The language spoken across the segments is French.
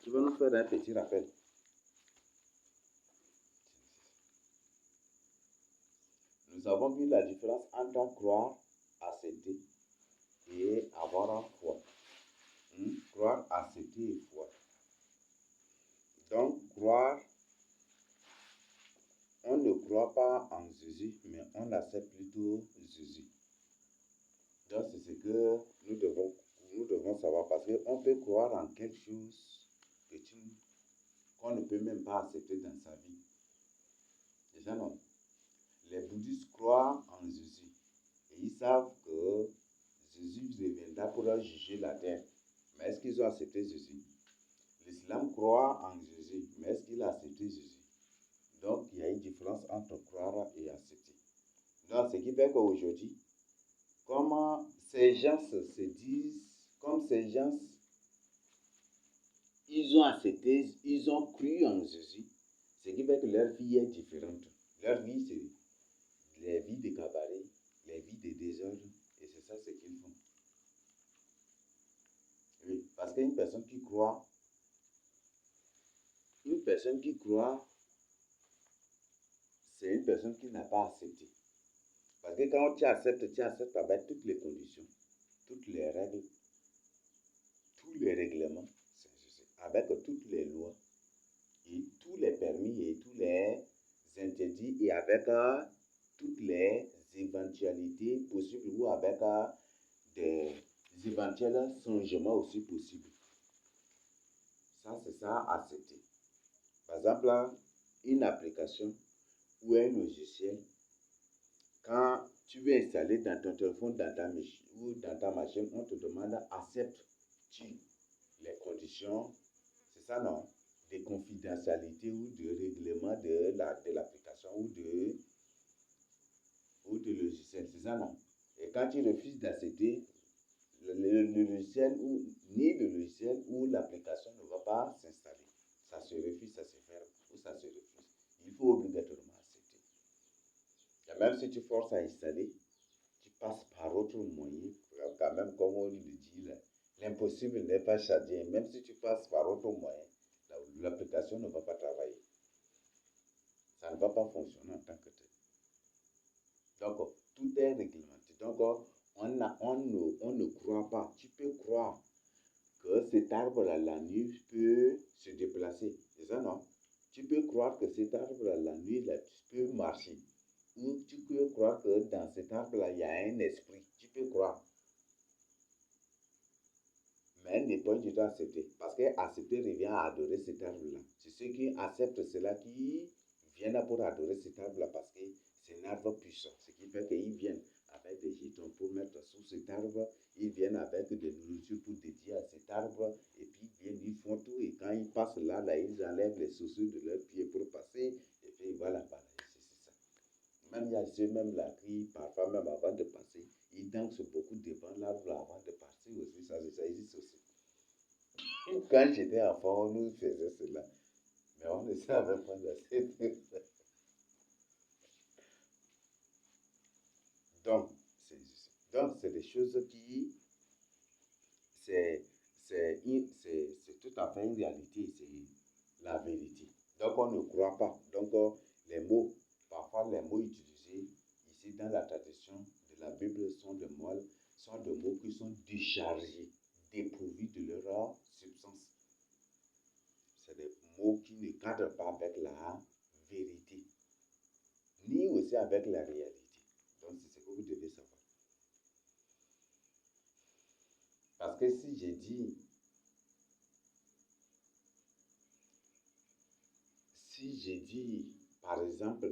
Tu veux nous faire un petit rappel? Nous avons vu la différence entre croire, accepter et avoir foi. Croire, accepter et foi. Donc, croire, on ne croit pas en Jésus, mais on accepte plutôt Jésus. Donc, c'est ce que nous devons savoir, parce qu'on peut croire en quelque chose qu'on ne peut même pas accepter dans sa vie. Déjà non. Les bouddhistes croient en Jésus et ils savent que Jésus reviendra pour leur juger la terre. Mais est-ce qu'ils ont accepté Jésus? L'islam croit en Jésus, mais est-ce qu'il a accepté Jésus? Donc, il y a une différence entre croire et accepter. Donc, ce qui fait qu'aujourd'hui, comment ces gens se disent, comme ces gens, ils ont accepté, ils ont cru en Jésus, ce qui fait que leur vie est différente. Leur vie, c'est les vies de cabaret, les vies de désordre, et c'est ça ce qu'ils font. Oui, parce qu'une personne qui croit, c'est une personne qui n'a pas accepté. Parce que quand tu acceptes avec toutes les conditions, toutes les règles, tous les règlements, avec toutes les lois, et tous les permis et tous les interdits, et avec toutes les éventualités possibles, ou avec des éventuels changements aussi possibles. Ça, c'est ça, accepter. Par exemple, une application ou un logiciel, quand tu veux installer dans ton téléphone, dans ta machine ou dans ta machine, on te demande acceptes-tu les conditions, c'est ça non, de confidentialité ou de règlement de l'application ou de logiciel, c'est ça non. Et quand tu refuses d'accepter, le logiciel ni le logiciel ou l'application ne va pas s'installer. Ça se refuse, ça se ferme ou ça se refuse. Il faut obligatoirement accepter. Et même si tu forces à installer, tu passes par autre moyen, quand même, comme on le dit là, l'impossible n'est pas changé. Même si tu passes par autre moyen, l'application ne va pas travailler. Ça ne va pas fonctionner en tant que tel. Donc, tout est réglementé. Donc, on ne croit pas. Tu peux croire que cet arbre-là, la nuit, peut se déplacer. C'est ça, non? Tu peux croire que cet arbre-là, la nuit, là, tu peux marcher. Ou tu peux croire que dans cet arbre-là, il y a un esprit. Tu peux croire. Mais n'est pas du tout accepté. Parce qu'accepter revient à adorer cet arbre-là. C'est ceux qui acceptent cela qui viennent pour adorer cet arbre-là parce que c'est un arbre puissant. Ce qui fait qu'ils viennent avec des jetons pour mettre sous cet arbre. Ils viennent avec des nourritures pour dédier à cet arbre. Et puis ils font tout. Et quand ils passent là, ils enlèvent les chaussures de leurs pieds pour passer. Et puis voilà, c'est ça. Même il y a ceux-mêmes là qui, parfois même avant de passer, ils dansent beaucoup devant l'arbre avant de partir aussi. Ça existe aussi. Quand j'étais enfant, on nous faisait cela. Mais on ne savait pas d'accepter ça. Donc, c'est des choses qui, c'est tout à fait une réalité, c'est la vérité. Donc, on ne croit pas. Donc, parfois les mots utilisés ici dans la tradition de la Bible sont des mots qui sont déchargés, dépourvus de leur substance. C'est des mots qui ne cadrent pas avec la vérité, ni aussi avec la réalité. Donc, c'est ce que vous devez savoir. Parce que si j'ai dit, par exemple,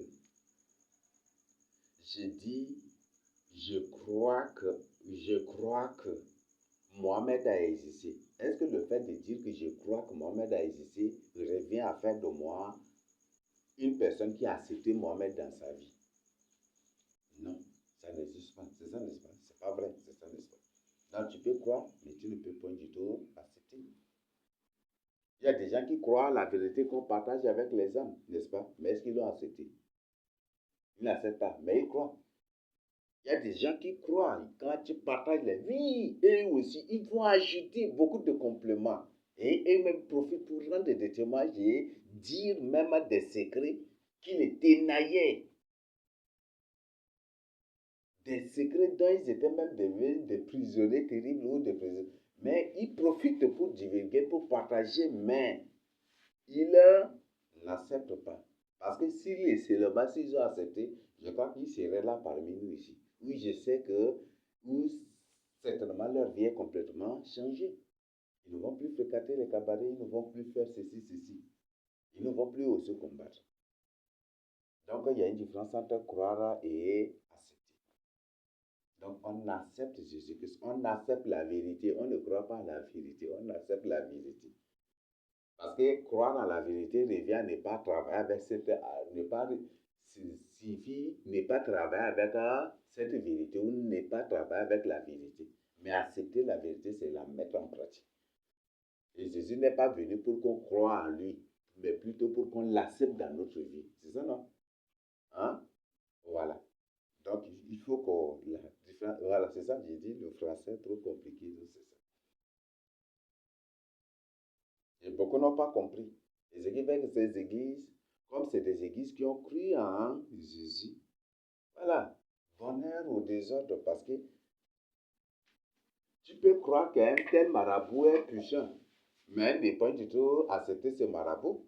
je crois que Mohamed a existé. Est-ce que le fait de dire que je crois que Mohamed a existé revient à faire de moi une personne qui a accepté Mohamed dans sa vie? Non, ça n'existe pas. C'est ça, n'est-ce pas? C'est pas vrai, c'est ça, n'est-ce pas? Donc tu peux croire, mais tu ne peux pas du tout accepter. Il y a des gens qui croient à la vérité qu'on partage avec les hommes, n'est-ce pas? Mais est-ce qu'ils l'ont accepté? Ils n'acceptent pas, mais ils croient. Il y a des gens qui croient, quand tu partages les vies, eux aussi, ils vont ajouter beaucoup de compléments. Et eux-mêmes profitent pour rendre des témoignages et dire même des secrets qui les ténaillaient. Des secrets dont ils étaient même devenus des prisonniers terribles ou des prisonniers. Mais ils profitent pour divulguer, pour partager, mais ils n'acceptent pas. Parce que s'ils seulement s'ils ont accepté, je crois qu'ils seraient là parmi nous ici. Oui, je sais que où certainement leur vie est complètement changée. Ils ne vont plus fréquenter les cabarets, ils ne vont plus faire ceci, ceci. Ils ne vont plus oser combattre. Donc, il y a une différence entre croire et accepter. Donc, on accepte Jésus-Christ, on accepte la vérité, on ne croit pas à la vérité, on accepte la vérité. Parce que croire à la vérité revient à ne pas travailler avec cette, signifie ne pas travailler avec cette vérité ou ne pas travailler avec la vérité. Mais accepter la vérité, c'est la mettre en pratique. Et Jésus n'est pas venu pour qu'on croie en lui, mais plutôt pour qu'on l'accepte dans notre vie. C'est ça, non? Hein? Voilà. Donc, il faut qu'on... Voilà, c'est ça, j'ai dit, le français est trop compliqué, c'est ça. Et beaucoup n'ont pas compris. Les églises, avec ces églises, comme c'est des églises qui ont cru en Jésus, voilà, bonheur au désordre, parce que tu peux croire qu'un tel marabout est puissant, mais il n'est pas du tout accepter ce marabout.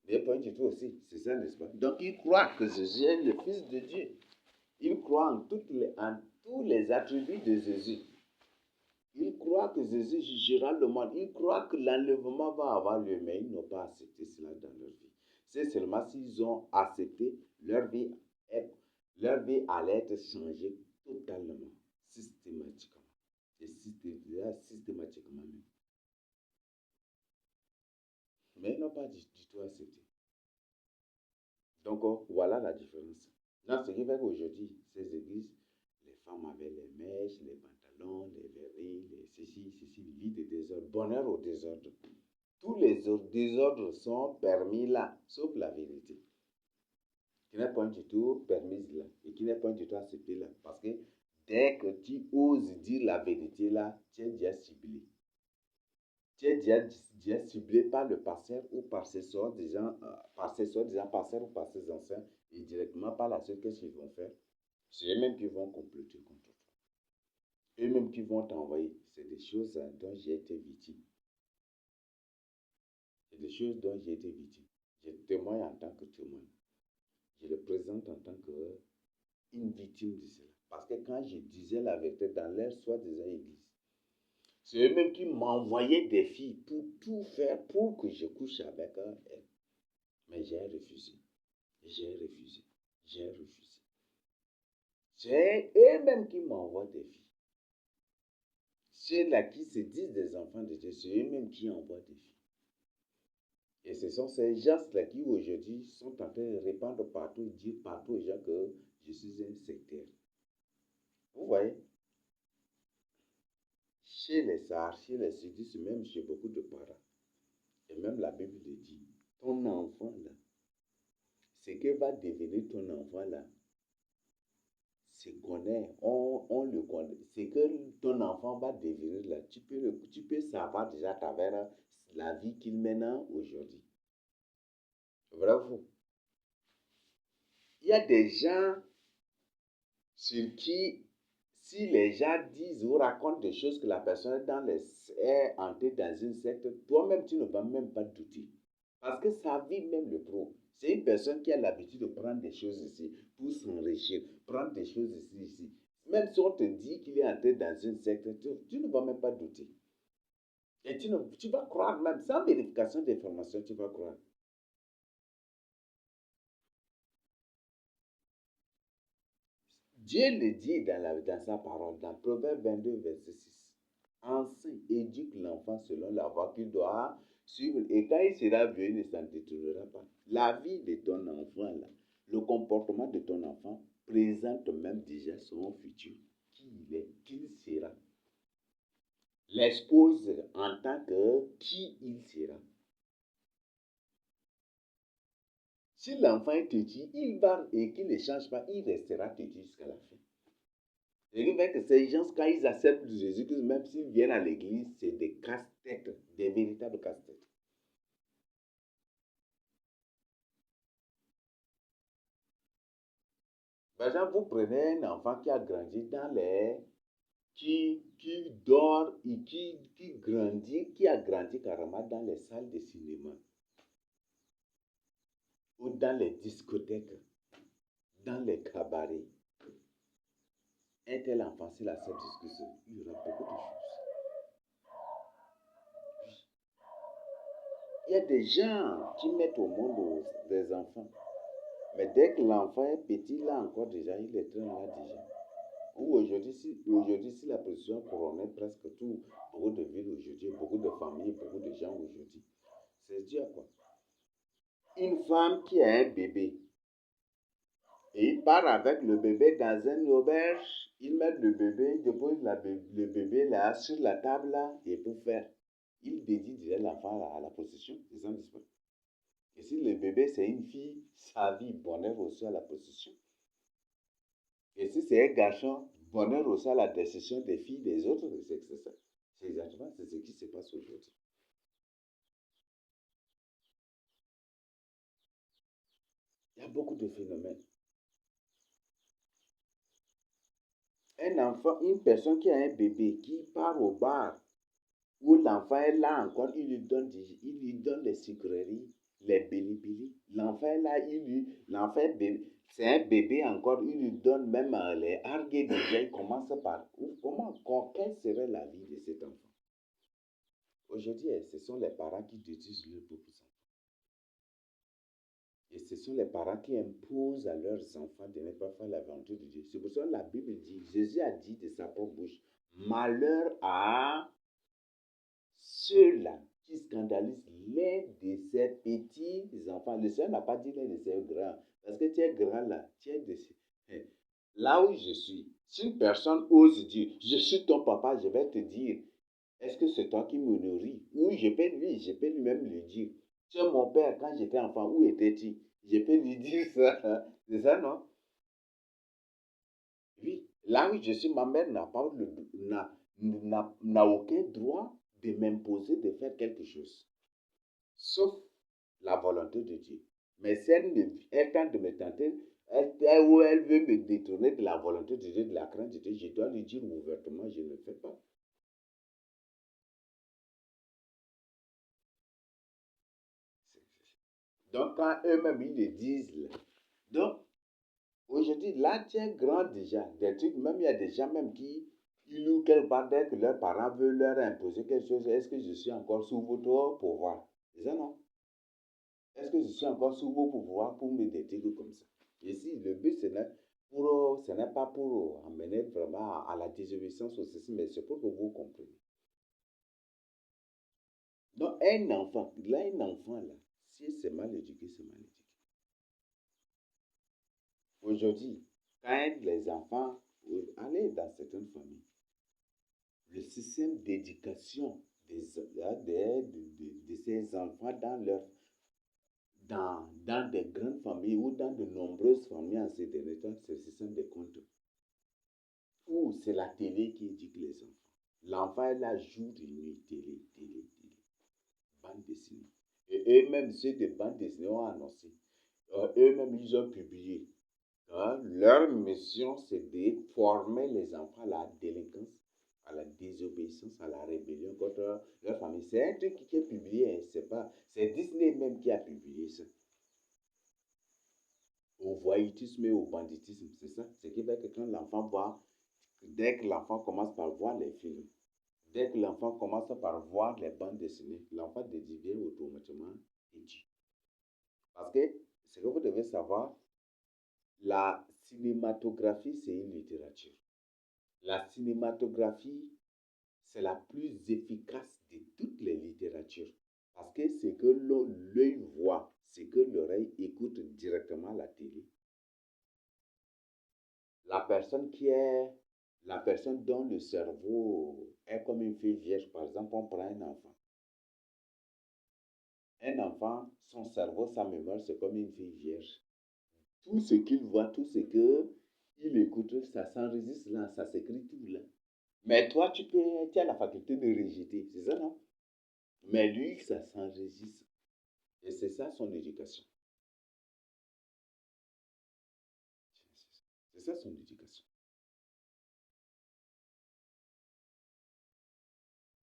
Il n'est pas du tout aussi, c'est ça, n'est-ce pas? Donc, il croit que Jésus est le Fils de Dieu. Il croit en tous les attributs de Jésus. Ils croient que Jésus jugera le monde. Ils croient que l'enlèvement va avoir lieu, mais ils n'ont pas accepté cela dans leur vie. C'est seulement s'ils ont accepté, leur vie allait être changée totalement, systématiquement. Et systématiquement même. Mais ils n'ont pas du tout accepté. Donc, voilà la différence. Dans ce qui fait qu'aujourd'hui, ces églises, les femmes avaient les mèches, les pantalons, les verris, les ceci, vie de désordre, bonheur au désordre. Tous les désordres sont permis là, sauf la vérité, qui n'est pas du tout permise là, et qui n'est pas du tout acceptée là. Parce que dès que tu oses dire la vérité là, tu es déjà ciblé. Tu es déjà ciblé par le pasteur ou par ses soi-disant pasteurs ou par ses anciens, et directement par la seule, qu'est-ce qu'ils vont faire? C'est eux-mêmes qui vont comploter contre toi. Eux-mêmes qui vont t'envoyer. C'est des choses dont j'ai été victime. C'est des choses dont j'ai été victime. Je témoigne en tant que témoin. Je le présente en tant qu'une victime de cela. Parce que quand je disais la vérité dans leur soi-disant église, c'est eux-mêmes qui m'envoyaient des filles pour tout faire pour que je couche avec elles. Mais j'ai refusé. J'ai refusé. J'ai refusé. C'est eux-mêmes qui m'envoient des filles. Ceux-là qui se disent des enfants de Dieu, c'est eux-mêmes qui envoient des filles. Et ce sont ces gens-là qui aujourd'hui sont en train de répandre partout, dire partout aux gens que je suis un sectaire. Vous voyez? Chez les Sahars, chez les sudistes, même chez beaucoup de parents. Et même la Bible le dit. Ton enfant là, ce que va devenir ton enfant là, c'est connaît, on le connaît. Ce que ton enfant va devenir là, tu peux savoir déjà à travers la vie qu'il mène aujourd'hui. Vrai ou faux? Il y a des gens sur qui, si les gens disent ou racontent des choses que la personne est entrée dans une secte, toi-même, tu ne vas même pas douter. Parce que sa vie même le prouve. C'est une personne qui a l'habitude de prendre des choses ici pour s'enrichir, prendre des choses ici. Même si on te dit qu'il est entré dans une secte, tu ne vas même pas douter. Et tu vas croire même, sans vérification d'information, tu vas croire. Dieu le dit dans sa parole, dans Proverbe 22, verset 6. Enseigne, éduque l'enfant selon la voie qu'il doit suivre. Et quand il sera vieux, il ne s'en détournera pas. La vie de ton enfant, là, le comportement de ton enfant présente même déjà son futur, qui il est, qui il sera. L'expose en tant que qui il sera. Si l'enfant est têtu, il va et qu'il ne change pas, il restera têtu jusqu'à la fin. Ce qui fait que ces gens, quand ils acceptent Jésus-Christ, même s'ils viennent à l'église, c'est des casse-têtes, des véritables Par exemple, vous prenez un enfant qui a grandi dans les... qui dort et qui grandit, qui a grandi carrément dans les salles de cinéma ou dans les discothèques, dans les cabarets. Un tel enfant, s'il accepte discussion, il y aura beaucoup de choses. Il y a des gens qui mettent au monde des enfants. Mais dès que l'enfant est petit, là encore déjà, il est traîne là déjà. Ou aujourd'hui, si la pression couronnait presque tout, beaucoup de villes aujourd'hui, beaucoup de familles, beaucoup de gens aujourd'hui, c'est dû à quoi? Une femme qui a un bébé, et il part avec le bébé dans une auberge, il met le bébé, il dépose le bébé là sur la table là, et pour faire, il dédie déjà l'enfant à la possession, les gens disent pas. Et si le bébé c'est une fille, sa vie, bonheur aussi à la possession. Et si c'est un garçon, bonheur aussi à la décision des filles des autres, c'est ça. C'est exactement ce qui se passe aujourd'hui. Il y a beaucoup de phénomènes. Un enfant, une personne qui a un bébé, qui part au bar, où l'enfant est là encore, il lui donne les sucreries, les bilibili. L'enfant est là, l'enfant c'est un bébé encore, il lui donne même les argues déjà, il commence par, quelle serait la vie de cet enfant? Aujourd'hui, ce sont les parents qui détruisent leurs propres enfants. Et ce sont les parents qui imposent à leurs enfants de ne pas faire la volonté de Dieu. C'est pour ça que la Bible dit, Jésus a dit de sa propre bouche, malheur à ceux-là qui scandalisent l'un de ces petits enfants. Le Seigneur n'a pas dit l'un de ces grands. Parce que tu es grand là, tu es de ces... Là où je suis, si une personne ose dire, je suis ton papa, je vais te dire, est-ce que c'est toi qui me nourris? Oui, je peux lui-même lui dire. Tu es mon père quand j'étais enfant, où étais-tu? Je peux lui dire ça. C'est ça, non? Oui, là où je suis, ma mère n'a aucun droit de m'imposer de faire quelque chose, sauf la volonté de Dieu. Mais si elle tente de me tenter, elle veut me détourner de la volonté de Dieu, de la crainte de Dieu, je dois lui dire ouvertement, je ne le fais pas. Donc, quand eux-mêmes, ils le disent, là. Donc, aujourd'hui, là, tu es grand déjà. Des trucs, même il y a des gens même qui, ils louent quelque part dès que leurs parents veulent leur imposer quelque chose. Est-ce que je suis encore sous votre pouvoir? C'est ça, non? Est-ce que je suis encore sous vos pouvoirs pour me détruire comme ça? Et si le but, ce n'est pas pour amener vraiment à la désobéissance au ceci, mais c'est pour que vous compreniez. Donc, un enfant, là, si c'est mal éduqué, c'est mal éduqué. Aujourd'hui, quand les enfants, allez dans certaines familles, le système d'éducation de ces enfants dans des grandes familles ou dans de nombreuses familles en ces derniers temps, c'est le système de comptes. Ou c'est la télé qui éduque les enfants. L'enfant est là jour et nuit, télé, bande dessinée. Et eux-mêmes, ceux de bande dessinée ont annoncé. Eux-mêmes, ils ont publié. Leur mission, c'est de former les enfants à la délinquance, à la désobéissance, à la rébellion contre leur famille. C'est un truc qui est publié, hein, c'est Disney même qui a publié ça. Au voyoutisme et au banditisme, c'est ça. Ce qui fait que quand l'enfant voit, dès que l'enfant commence par voir les films, dès que l'enfant commence par voir les bandes dessinées, l'enfant devient automatiquement éduqué. Parce que ce que vous devez savoir, la cinématographie, c'est une littérature. La cinématographie, c'est la plus efficace de toutes les littératures. Parce que ce que l'œil voit, ce que l'oreille écoute directement à la télé, la personne la personne dont le cerveau est comme une fille vierge, par exemple, on prend un enfant. Un enfant, son cerveau, sa mémoire, c'est comme une fille vierge. Tout ce qu'il voit, tout ce qu'il écoute, ça s'enregistre là, ça s'écrit tout là. Mais toi, tu as la faculté de rejeter, c'est ça, non? Mais lui, ça s'enregistre. Et c'est ça son éducation. C'est C'est ça son éducation.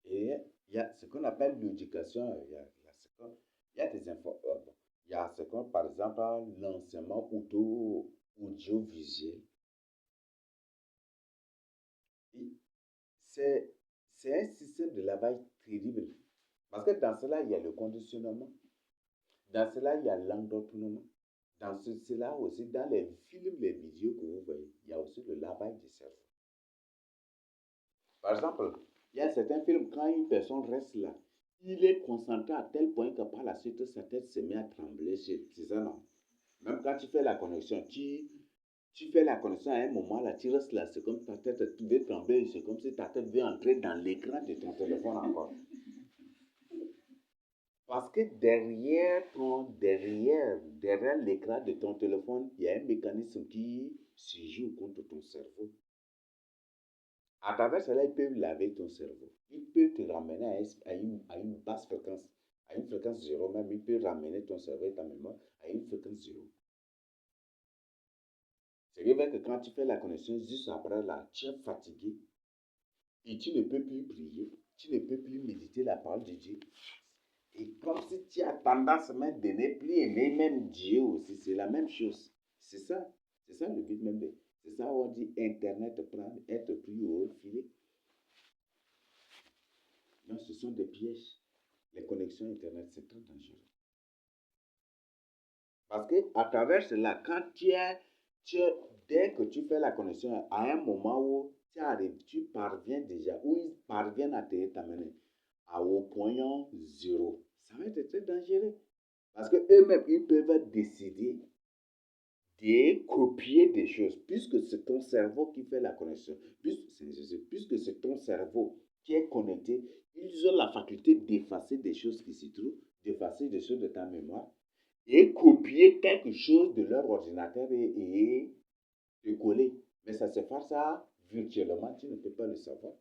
Et il y a ce qu'on appelle l'éducation, il y a des infos, bon, il y a ce qu'on, par exemple, l'enseignement audiovisuel. Et C'est, c'est un système de lavage terrible. Parce que dans cela, il y a le conditionnement. Dans cela, il y a l'endoctrinement. Dans cela aussi, dans les films, les vidéos que vous voyez, il y a aussi le lavage du cerveau. Par exemple, il y a certains films, quand une personne reste là, il est concentré à tel point que par la suite, sa tête se met à trembler. C'est ça, non? Même quand tu fais la connexion, tu fais la connexion à un moment, là, tu restes là, c'est comme ta tête veut trembler, c'est comme si ta tête veut entrer dans l'écran de ton téléphone encore. Parce que derrière l'écran de ton téléphone, il y a un mécanisme qui se joue contre ton cerveau. À travers cela, il peut laver ton cerveau. Il peut te ramener à une basse fréquence, à une fréquence zéro même. Il peut ramener ton cerveau et ta mémoire à une fréquence zéro. Ce qui veut que quand tu fais la connexion, juste après là, tu es fatigué et tu ne peux plus prier, tu ne peux plus méditer la parole de Dieu. Et comme si tu as tendance même de ne plus aimer même Dieu aussi, c'est la même chose. C'est ça le but même. C'est ça où on dit Internet prendre, être pris au filet. Non, ce sont des pièges. Les connexions Internet, c'est très dangereux. Parce que à travers cela, quand dès que tu fais la connexion, à un moment où tu arrives, tu parviens déjà, où ils parviennent à te t'amener au point zéro, ça va être très dangereux. Parce qu'eux-mêmes, ils peuvent décider de copier des choses, puisque c'est ton cerveau qui fait la connexion, puisque c'est ton cerveau qui est connecté, ils ont la faculté d'effacer des choses qui s'y trouvent, d'effacer des choses de ta mémoire, et copier quelque chose de leur ordinateur et de coller. Mais ça se fait ça virtuellement, tu ne peux pas le savoir.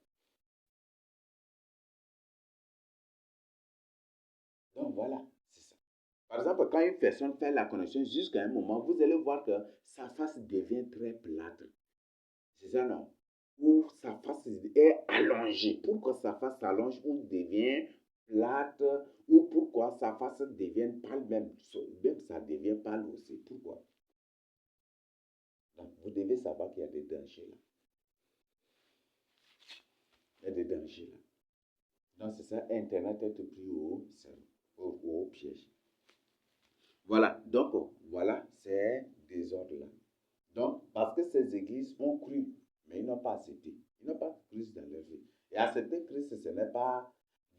Donc voilà, c'est ça. Par exemple, quand une personne fait la connexion jusqu'à un moment, vous allez voir que sa face devient très plate. C'est ça, non? Ou sa face est allongée. Pourquoi sa face s'allonge ou devient plate? Ou pourquoi sa face devient pâle même? Même ça devient pâle aussi. Pourquoi? Donc, vous devez savoir qu'il y a des dangers là. Il y a des dangers là. Donc, c'est ça, Internet est pris au piège. Voilà, donc, voilà, c'est désordre là. Donc, parce que ces églises ont cru, mais ils n'ont pas accepté. Ils n'ont pas Christ dans leur vie. Et accepter Christ, ce n'est pas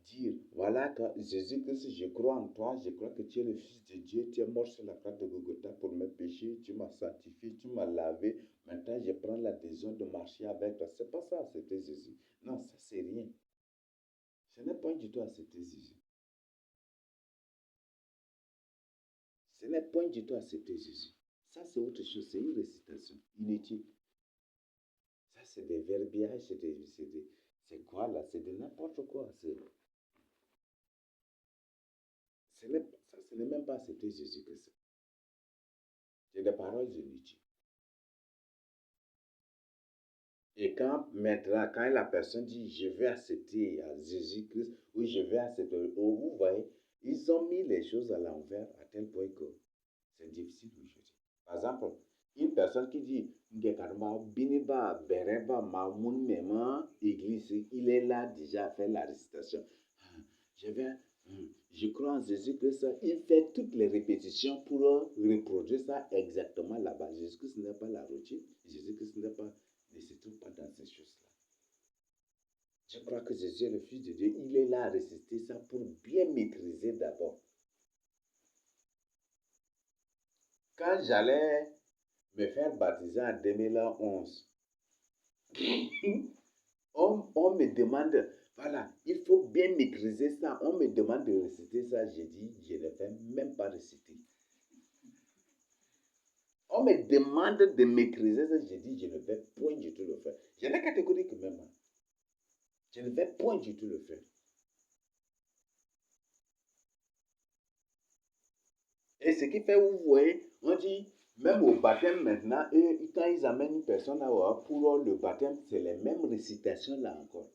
dire, voilà, Jésus-Christ, je crois en toi, je crois que tu es le Fils de Dieu, tu es mort sur la croix de Golgotha pour mes péchés, tu m'as sanctifié, tu m'as lavé, maintenant je prends la décision de marcher avec toi. C'est pas ça, accepter Jésus. Non, ça c'est rien. Ce n'est pas du tout accepter Jésus. Ce n'est pas du tout accepter Jésus. Ça c'est autre chose, c'est une récitation inutile. Ça, c'est des verbiages, c'est quoi là? C'est de n'importe quoi. Ce n'est même pas accepter Jésus que ça. C'est des paroles inutiles. Et maintenant, quand la personne dit je vais accepter Jésus-Christ ou je vais accepter, vous voyez, ils ont mis les choses à l'envers à tel point que c'est difficile aujourd'hui. Par exemple, une personne qui dit Biniba, Bereba, Mamoun, Mema, Église, il est là déjà à faire la récitation. Je vais, je crois en Jésus-Christ. Il fait toutes les répétitions pour reproduire ça exactement là-bas. Jésus-Christ n'est pas la routine. Jésus-Christ ne se trouve pas dans ces choses-là. Je crois que Jésus est le Fils de Dieu. Il est là à résister ça pour bien maîtriser d'abord. Quand j'allais me faire baptiser en 2011, on me demande, voilà, il faut bien maîtriser ça. On me demande de réciter ça. J'ai dit, je ne vais même pas réciter. On me demande de maîtriser ça. J'ai dit, je ne vais point du tout le faire. J'étais catégorique même. Je ne vais point du tout le faire. Et ce qui fait, vous voyez, on dit, Même au baptême maintenant, eux, quand ils amènent une personne là, pour le baptême, c'est les mêmes récitations là encore.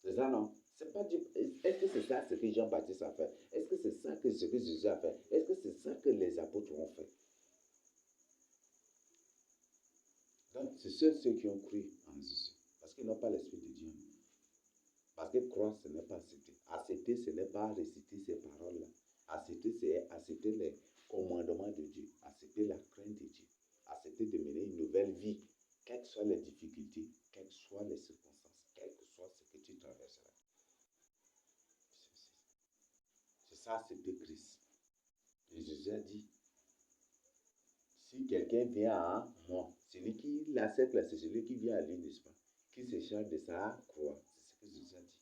C'est ça, non? C'est pas du... Est-ce que c'est ça ce que Jean-Baptiste a fait? Est-ce que c'est ça ce que Jésus a fait? Est-ce que c'est ça que les apôtres ont fait? Donc, c'est ceux qui ont cru en Jésus. Parce qu'ils n'ont pas l'Esprit de Dieu. Parce que croire, ce n'est pas accepter. Accepter, ce n'est pas réciter ces paroles-là. Accepter, c'est accepter les commandements de Dieu. Accepter la crainte de Dieu. Accepter de mener une nouvelle vie. Quelles que soient les difficultés, quelles que soient les circonstances, quel que soit ce que tu traverseras. C'est ça, accepter Christ. Et Jésus a dit, si quelqu'un vient à moi, celui qui l'accepte, c'est celui qui vient à lui, n'est-ce pas? Qui se charge de sa croix. C'est ce que Jésus a dit.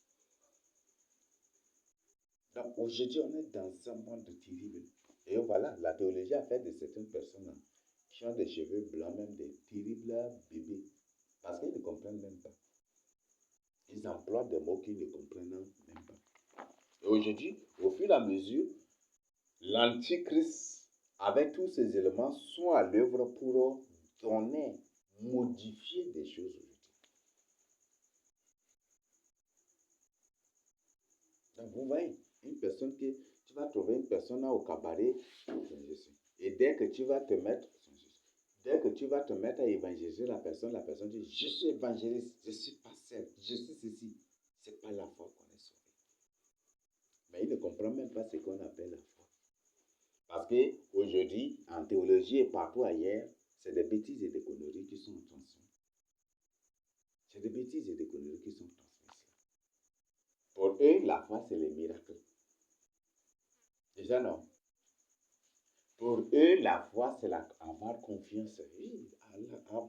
Donc aujourd'hui, on est dans un monde terrible. Et voilà, la théologie a fait de certaines personnes qui ont des cheveux blancs, même des terribles bébés. Parce qu'ils ne comprennent même pas. Ils emploient des mots qu'ils ne comprennent même pas. Et aujourd'hui, au fur et à mesure, l'antichrist, avec tous ces éléments, sont à l'œuvre pour donner, modifier des choses aujourd'hui. Donc vous voyez, une personne qui, tu vas trouver une personne au cabaret, et dès que tu vas te mettre à évangéliser la personne dit, je suis évangéliste, je suis pasteur, je suis ceci. C'est pas la foi qu'on est sauvé. Mais il ne comprend même pas ce qu'on appelle la foi. Parce qu'aujourd'hui, en théologie et partout ailleurs, c'est des bêtises et des conneries qui sont transmises. C'est des bêtises et des conneries qui sont transmises. Pour eux, la foi, c'est les miracles. Déjà, non. Pour eux, la foi, c'est avoir confiance. Oui,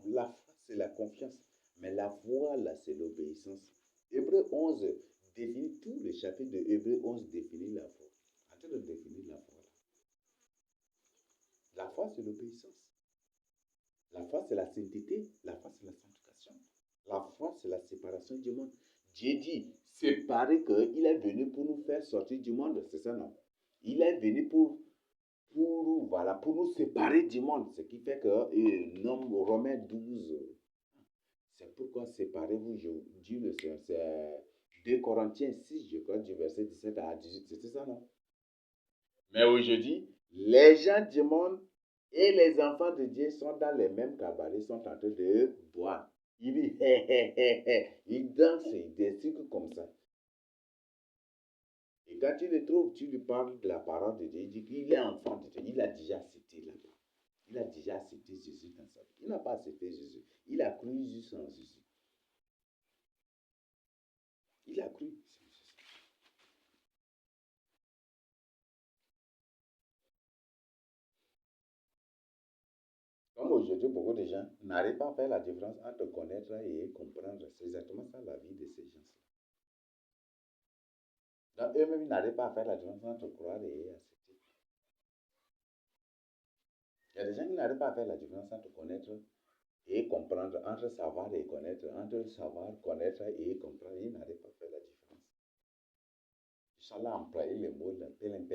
la foi, c'est la confiance. Mais la foi, là, c'est l'obéissance. Hébreu 11 définit, tout le chapitre de Hébreu 11 définit la foi. En train de définir la foi. La foi, c'est l'obéissance. La foi, c'est la sainteté. La foi, c'est la sanctification. La foi, c'est la séparation du monde. Dieu dit, séparer qu'il est venu pour nous faire sortir du monde. C'est ça, non? Il est venu pour nous séparer du monde. Ce qui fait que, nom Romains 12, c'est pourquoi séparez-vous, Dieu le Seigneur. C'est 2 Corinthiens 6, je crois, du verset 17 à 18. C'était ça, non? Mais aujourd'hui, les gens du monde et les enfants de Dieu sont dans les mêmes cabarets, sont en train de boire. Ils disent, hé, hé, hé, hé. Ils dansent, des trucs comme ça. Et quand tu le trouves, tu lui parles de la parole de Dieu. Il dit qu'il est enfant de Dieu. Il a déjà accepté là-bas. Il a déjà accepté Jésus dans sa vie. Il n'a pas accepté Jésus. Il a cru juste en Jésus. Il a cru. Comme aujourd'hui, beaucoup de gens n'arrivent pas à faire la différence entre connaître et comprendre. C'est exactement ça la vie de ces gens-là. Donc eux-mêmes, ils n'arrivent pas à faire la différence entre croire et accepter. Il y a des gens qui n'arrivent pas à faire la différence entre connaître et comprendre, entre savoir et connaître, entre savoir, connaître et comprendre. Ils n'arrivent pas à faire la différence. Ils sont là à employer les mots, là, pelem,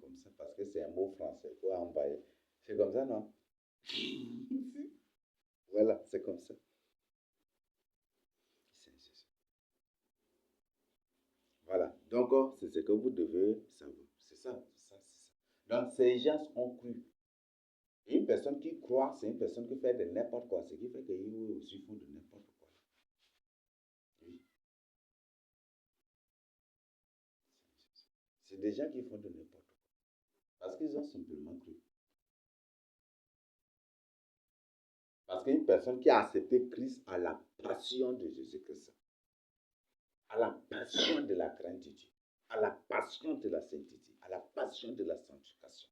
comme ça, parce que c'est un mot français. Quoi, employer. C'est comme ça, non? Voilà, c'est comme ça. Voilà. Donc, c'est ce que vous devez savoir. C'est ça, c'est ça, c'est ça. Donc, ces gens ont cru. Et une personne qui croit, c'est une personne qui fait de n'importe quoi. Ce qui fait qu'ils aussi font de n'importe quoi. Oui. C'est des gens qui font de n'importe quoi. Parce qu'ils ont simplement cru. Parce qu'une personne qui a accepté Christ a la passion de Jésus-Christ, a la passion de la crainte de Dieu, a la passion de la sainteté, a la passion de la sanctification.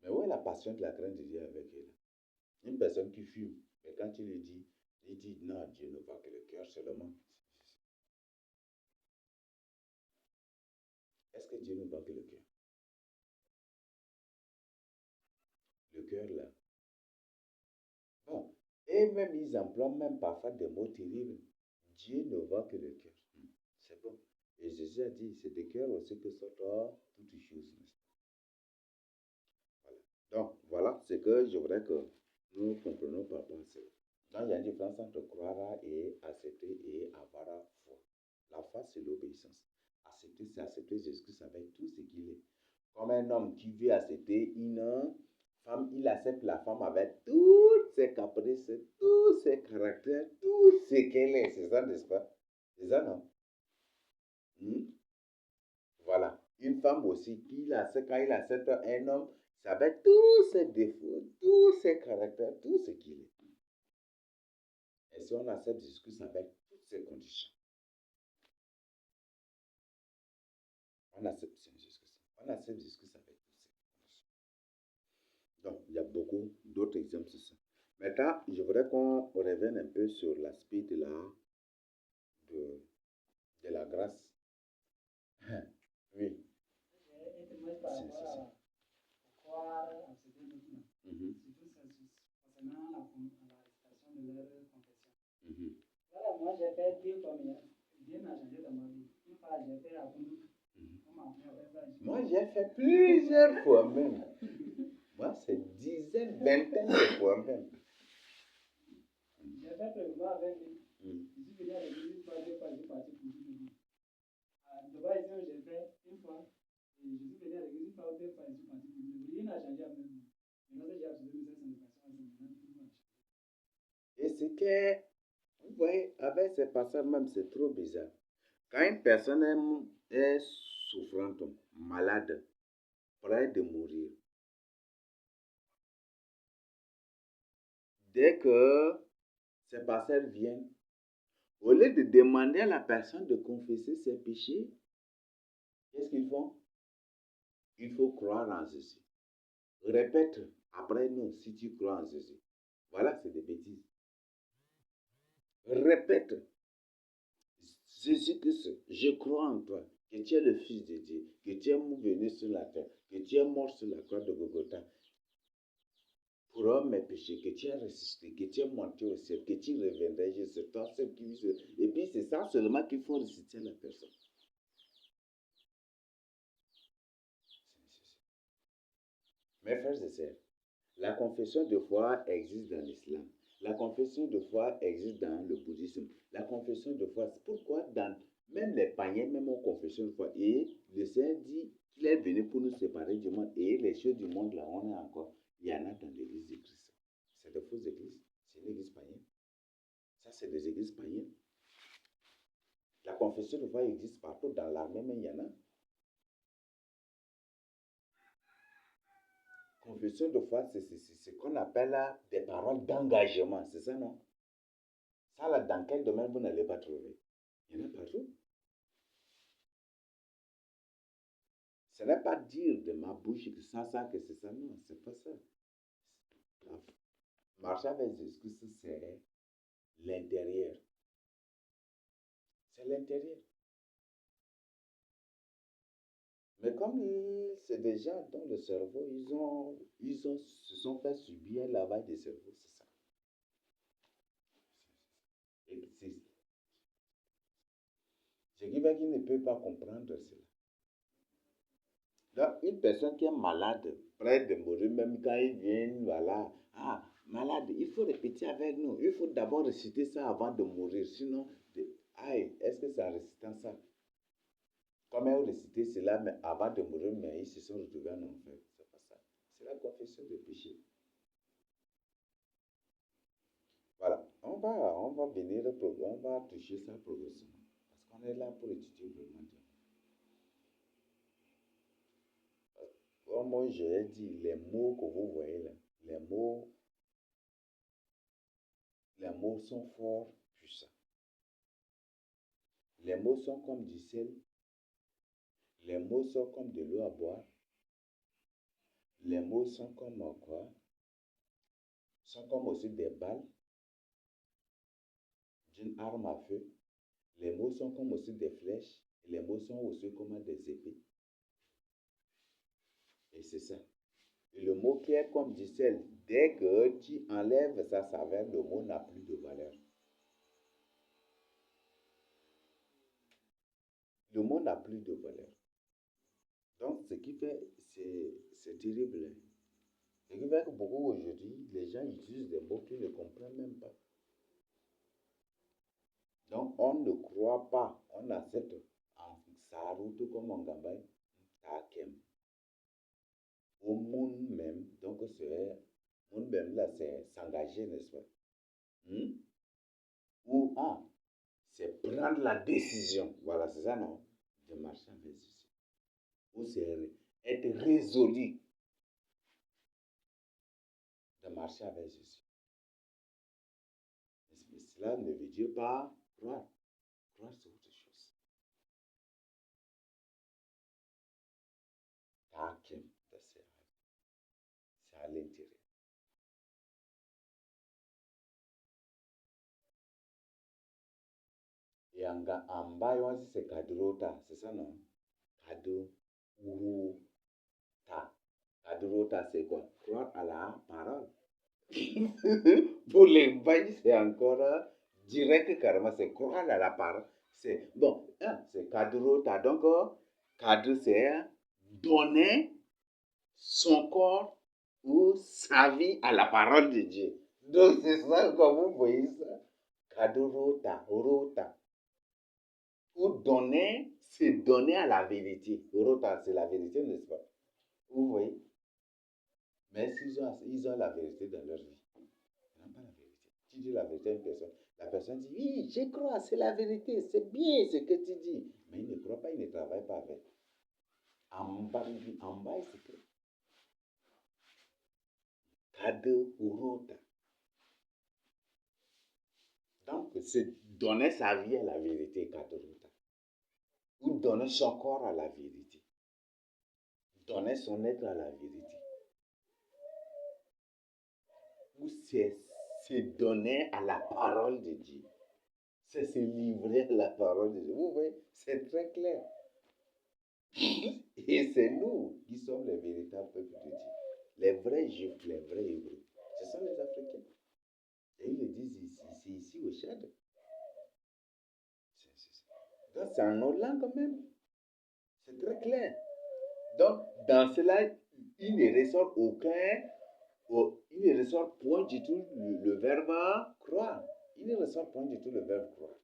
Mais où est la passion de la crainte de Dieu avec elle? Une personne qui fume, mais quand tu lui dis, il dit non, Dieu ne voit que le cœur seulement. Est-ce que Dieu ne voit que le cœur? Le cœur là. Bon. Et même ils emploient même parfois des mots terribles. Dieu ne voit que le cœur. C'est bon. Et Jésus a dit, c'est de cœur aussi que sortent toutes choses. Donc, voilà ce que je voudrais que nous comprenions par rapport à cela. Donc, il y a une différence entre croire et accepter et avoir foi. La foi, c'est l'obéissance. Accepter, c'est accepter Jésus-Christ avec tout ce qu'il est. Comme un homme qui veut accepter une femme, il accepte la femme avec toutes ses caprices, tous ses caractères, tout ce qu'elle est. C'est ça, n'est-ce pas? C'est ça, non? Hmm? Voilà. Une femme aussi, quand il accepte un homme, c'est avec tous ses défauts, tous ses caractères, tout ce qu'il est. Et si on accepte Jésus-Christ avec toutes ses conditions, on accepte Jésus-Christ. On accepte Jésus-Christ avec toutes ses conditions. Donc, il y a beaucoup d'autres exemples sur ça. Maintenant, je voudrais qu'on revienne un peu sur l'aspect de, de la grâce. Oui. C'est ça. Croire à ce Dieu maintenant. Mhm. Surtout concernant l'arrestation de leur confession. Mhm. Voilà, moi j'ai fait Dieu comme Dieu m'a changé dans ma vie. Une fois j'ai fait la conduite. On m'a appris à faire ça. Moi j'ai fait plusieurs fois même. Moi c'est dizaines, vingtaines de fois même. J'ai fait prévoir avec lui. Je suis venu à l'église une fois, deux fois, je suis parti pour 10 minutes. À Dubaï, ici, j'ai fait une fois. Et je suis venu à l'église une fois, deux fois, je suis parti pour 10 minutes. Rien n'a changé avec moi. Maintenant que j'ai absorbé cette sanctification, Et c'est que, vous voyez, avec ces passages même, c'est trop bizarre. Quand une personne est souffrante, malade, près de mourir, dès que ces passages viennent, au lieu de demander à la personne de confesser ses péchés, qu'est-ce qu'ils font? Il faut croire en Jésus. Répète après nous si tu crois en Jésus. Voilà, c'est des bêtises. Répète. Jésus-Christ, je crois en toi, que tu es le Fils de Dieu, que tu es venu sur la terre, que tu es mort sur la croix de Golgotha pour mes péchés, que tu es ressuscité, que tu es monté au ciel, que tu reviendrais, je sais toi, seul qui vit. Et puis c'est ça seulement qu'il faut ressusciter la personne. Mes frères et sœurs, la confession de foi existe dans l'islam. La confession de foi existe dans le bouddhisme. La confession de foi, c'est pourquoi dans même les païens, même ont confession de foi. Et le Seigneur dit qu'il est venu pour nous séparer du monde. Et les choses du monde, là, on est encore. Il y en a dans l'église de Christ. C'est de fausses églises. C'est une église païenne. Ça, c'est des églises païennes. La confession de foi existe partout dans l'armée, mais il y en a. Confession de foi, c'est ce qu'on appelle des paroles d'engagement. C'est ça, non? Ça, là, dans quel domaine vous n'allez pas trouver? Il y en a partout. Ce n'est pas dire de ma bouche que que c'est ça. Non, c'est pas ça. Marcher avec Jésus-Christ, c'est l'intérieur. C'est l'intérieur. Mais comme c'est des gens dans le cerveau, se sont fait subir un lavage de cerveau, c'est ça. Et ce qui veut qu'il ne peut pas comprendre cela. Donc, une personne qui est malade, près de mourir, même quand il vient, voilà, malade, il faut répéter avec nous. Il faut d'abord réciter ça avant de mourir. Sinon, est-ce que c'est en récitant ça? Comme ils ont récité cela, mais avant de mourir, mais ils se sont retrouvés en enfer. C'est pas ça. C'est la confession de péché. Voilà. On va venir, on va toucher ça progressivement. Parce qu'on est là pour étudier vraiment Dieu. Comme moi, j'ai dit, les mots que vous voyez là, les mots sont fort puissants. Les mots sont comme du sel. Les mots sont comme de l'eau à boire. Les mots sont comme quoi? Sont comme aussi des balles d'une arme à feu. Les mots sont comme aussi des flèches. Et les mots sont aussi comme des épées. Et c'est ça. Et le mot qui est comme du sel, dès que tu enlèves sa saveur, le mot n'a plus de valeur. Le mot n'a plus de valeur. Donc, ce qui fait, c'est terrible. Ce qui fait que beaucoup aujourd'hui, les gens utilisent des mots qu'ils ne comprennent même pas. Donc, on ne croit pas, on accepte en Saruto comme en Gambay, Takem. Au monde même, donc c'est, monde même là, c'est s'engager, n'est-ce pas? Ou, c'est prendre la décision, voilà, c'est ça, non? De marcher avec ceci. Ou c'est être résolu de marcher avec Jésus. Mais cela ne veut dire pas croire. Croire, c'est autre chose. Takem, c'est à l'intérieur. Et en bas, aussi, c'est kadrota, c'est ça, non? Kadrota. Kadrota, c'est quoi? Croire à la parole. Pour les bails, c'est encore direct carrément, c'est croire à la parole. C'est bon, c'est kadrota. Donc, cadre, c'est donner son corps ou sa vie à la parole de Dieu. Donc, c'est ça, comme vous voyez ça. Kadrota, rota. Ou donner, c'est donner à la vérité. Rota, c'est la vérité, n'est-ce pas? Vous voyez? Mais ils ont la vérité dans leur vie. Ils n'ont pas la vérité. Tu dis la vérité à une personne. La personne dit, oui, je crois, c'est la vérité, c'est bien ce que tu dis. Mais il ne croit pas, il ne travaille pas avec. En bas, c'est que Kade Urota. Donc, c'est donner sa vie à la vérité, Kade Urota. Ou donner son corps à la vérité. Donner son être à la vérité. Ou c'est donner à la parole de Dieu. C'est se livrer à la parole de Dieu. Vous voyez, c'est très clair. Et c'est nous qui sommes les véritables peuples de Dieu. Les vrais juifs, les vrais hébreux, ce sont les Africains. Et ils le disent ici au Tchad. Donc c'est en nos langues même. C'est très clair. Donc dans cela, il ne ressort il ne ressort point du tout le verbe croire. Il ne ressort point du tout le verbe croire.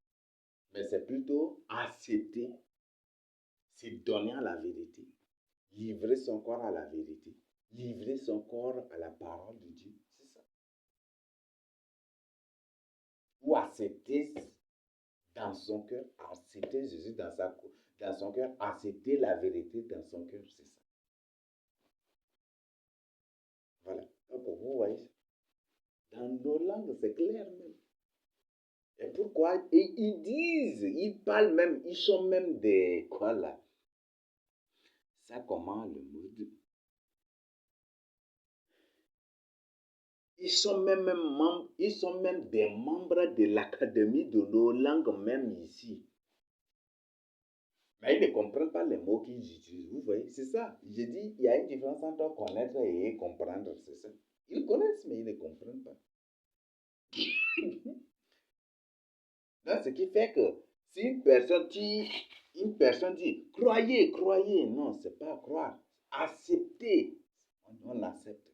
Mais c'est plutôt accepter, c'est donner à la vérité, livrer son corps à la vérité, livrer son corps à la parole de Dieu. C'est ça. Ou accepter dans son cœur, accepter Jésus dans son cœur, accepter la vérité dans son cœur. C'est ça. Voilà. Donc, vous voyez, dans nos langues, c'est clair même. Et pourquoi? Et ils disent, ils parlent même, ils sont même des, quoi là? Ça, comment le mot? Ils sont même des membres de l'Académie de nos langues, même ici. Mais ils ne comprennent pas les mots qu'ils utilisent. Vous voyez, c'est ça. J'ai dit, il y a une différence entre connaître et comprendre, c'est ça. Ils connaissent, mais ils ne comprennent pas. Donc, ce qui fait que si une personne dit, croyez, croyez, non, c'est pas croire. Accepter, on accepte.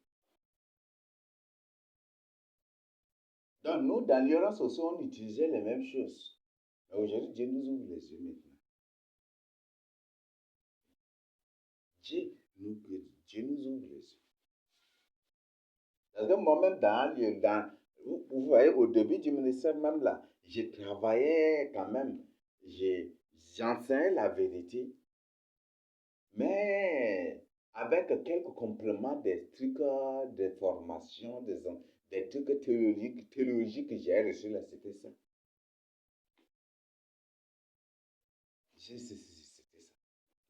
Donc, nous, dans l'ignorance aussi, on utilisait les mêmes choses. Mais aujourd'hui, Dieu nous ouvre les yeux maintenant. Dieu nous ouvre les yeux. Parce que moi-même, vous voyez, au début du ministère, même là, je travaillais quand même, j'enseignais la vérité, mais avec quelques compléments, des trucs de formation, des trucs théologiques que j'ai reçus là, c'était ça. C'était ça.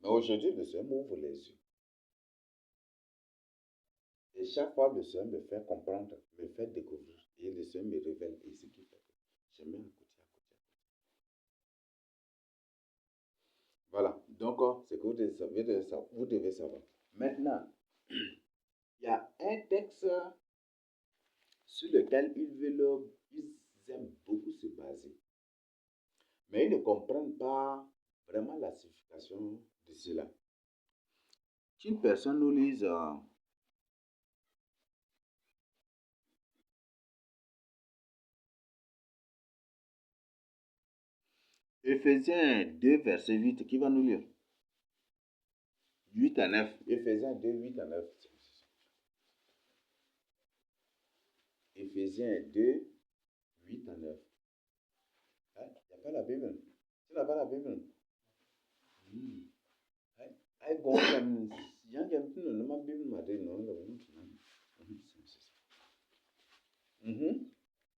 Mais aujourd'hui, le Seigneur m'ouvre les yeux. Et chaque fois, le Seigneur me fait comprendre, me fait découvrir. Et le Seigneur me révèle. Et ce qui fait que je mets à côté, à côté, à côté. Voilà. Donc, c'est que vous devez savoir. Maintenant, il y a un texte sur lequel ils aiment beaucoup se baser. Mais ils ne comprennent pas vraiment la signification de cela. Qu'une personne nous lise Éphésiens 2, verset 8, qui va nous lire? 8 à 9. Éphésiens 2, 8 à 9. Éphésiens 2, 8 à 9. Il n'y a pas la Bible. Tu n'as pas la Bible? Ai bon, yang yang tu ne ma Bible ma de non le bon.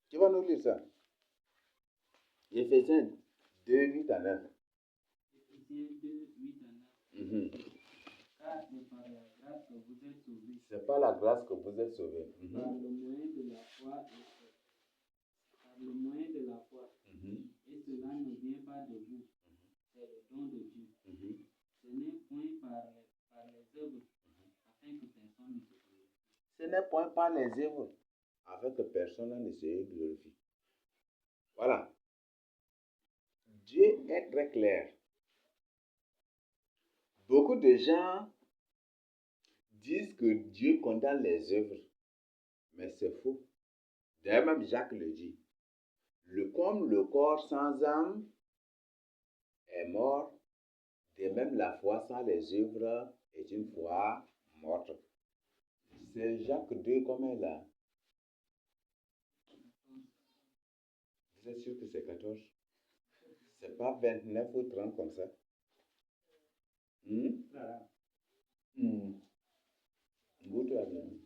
Tu vas nous lire ça? Éphésiens 2, 8 à 9. Éphésiens 2, 8 à 9. Car c'est par la grâce que vous êtes sauvés. C'est par la grâce que vous êtes sauvés. Par le moyen de la foi. Par le moyen de la foi. Et cela ne vient pas de vous. C'est le don de Dieu. Ce n'est point par les œuvres, afin que personne ne se glorifie. Ce n'est point par les œuvres, afin que personne ne se glorifie. Voilà. Dieu est très clair. Beaucoup de gens disent que Dieu condamne les œuvres, mais c'est faux. D'ailleurs, même Jacques le dit. Comme le corps sans âme est mort, de même la foi sans les œuvres est une foi morte. C'est Jacques 2 comme elle là. Vous êtes sûr que c'est 14? C'est pas 29 ou 30 comme ça? Good one.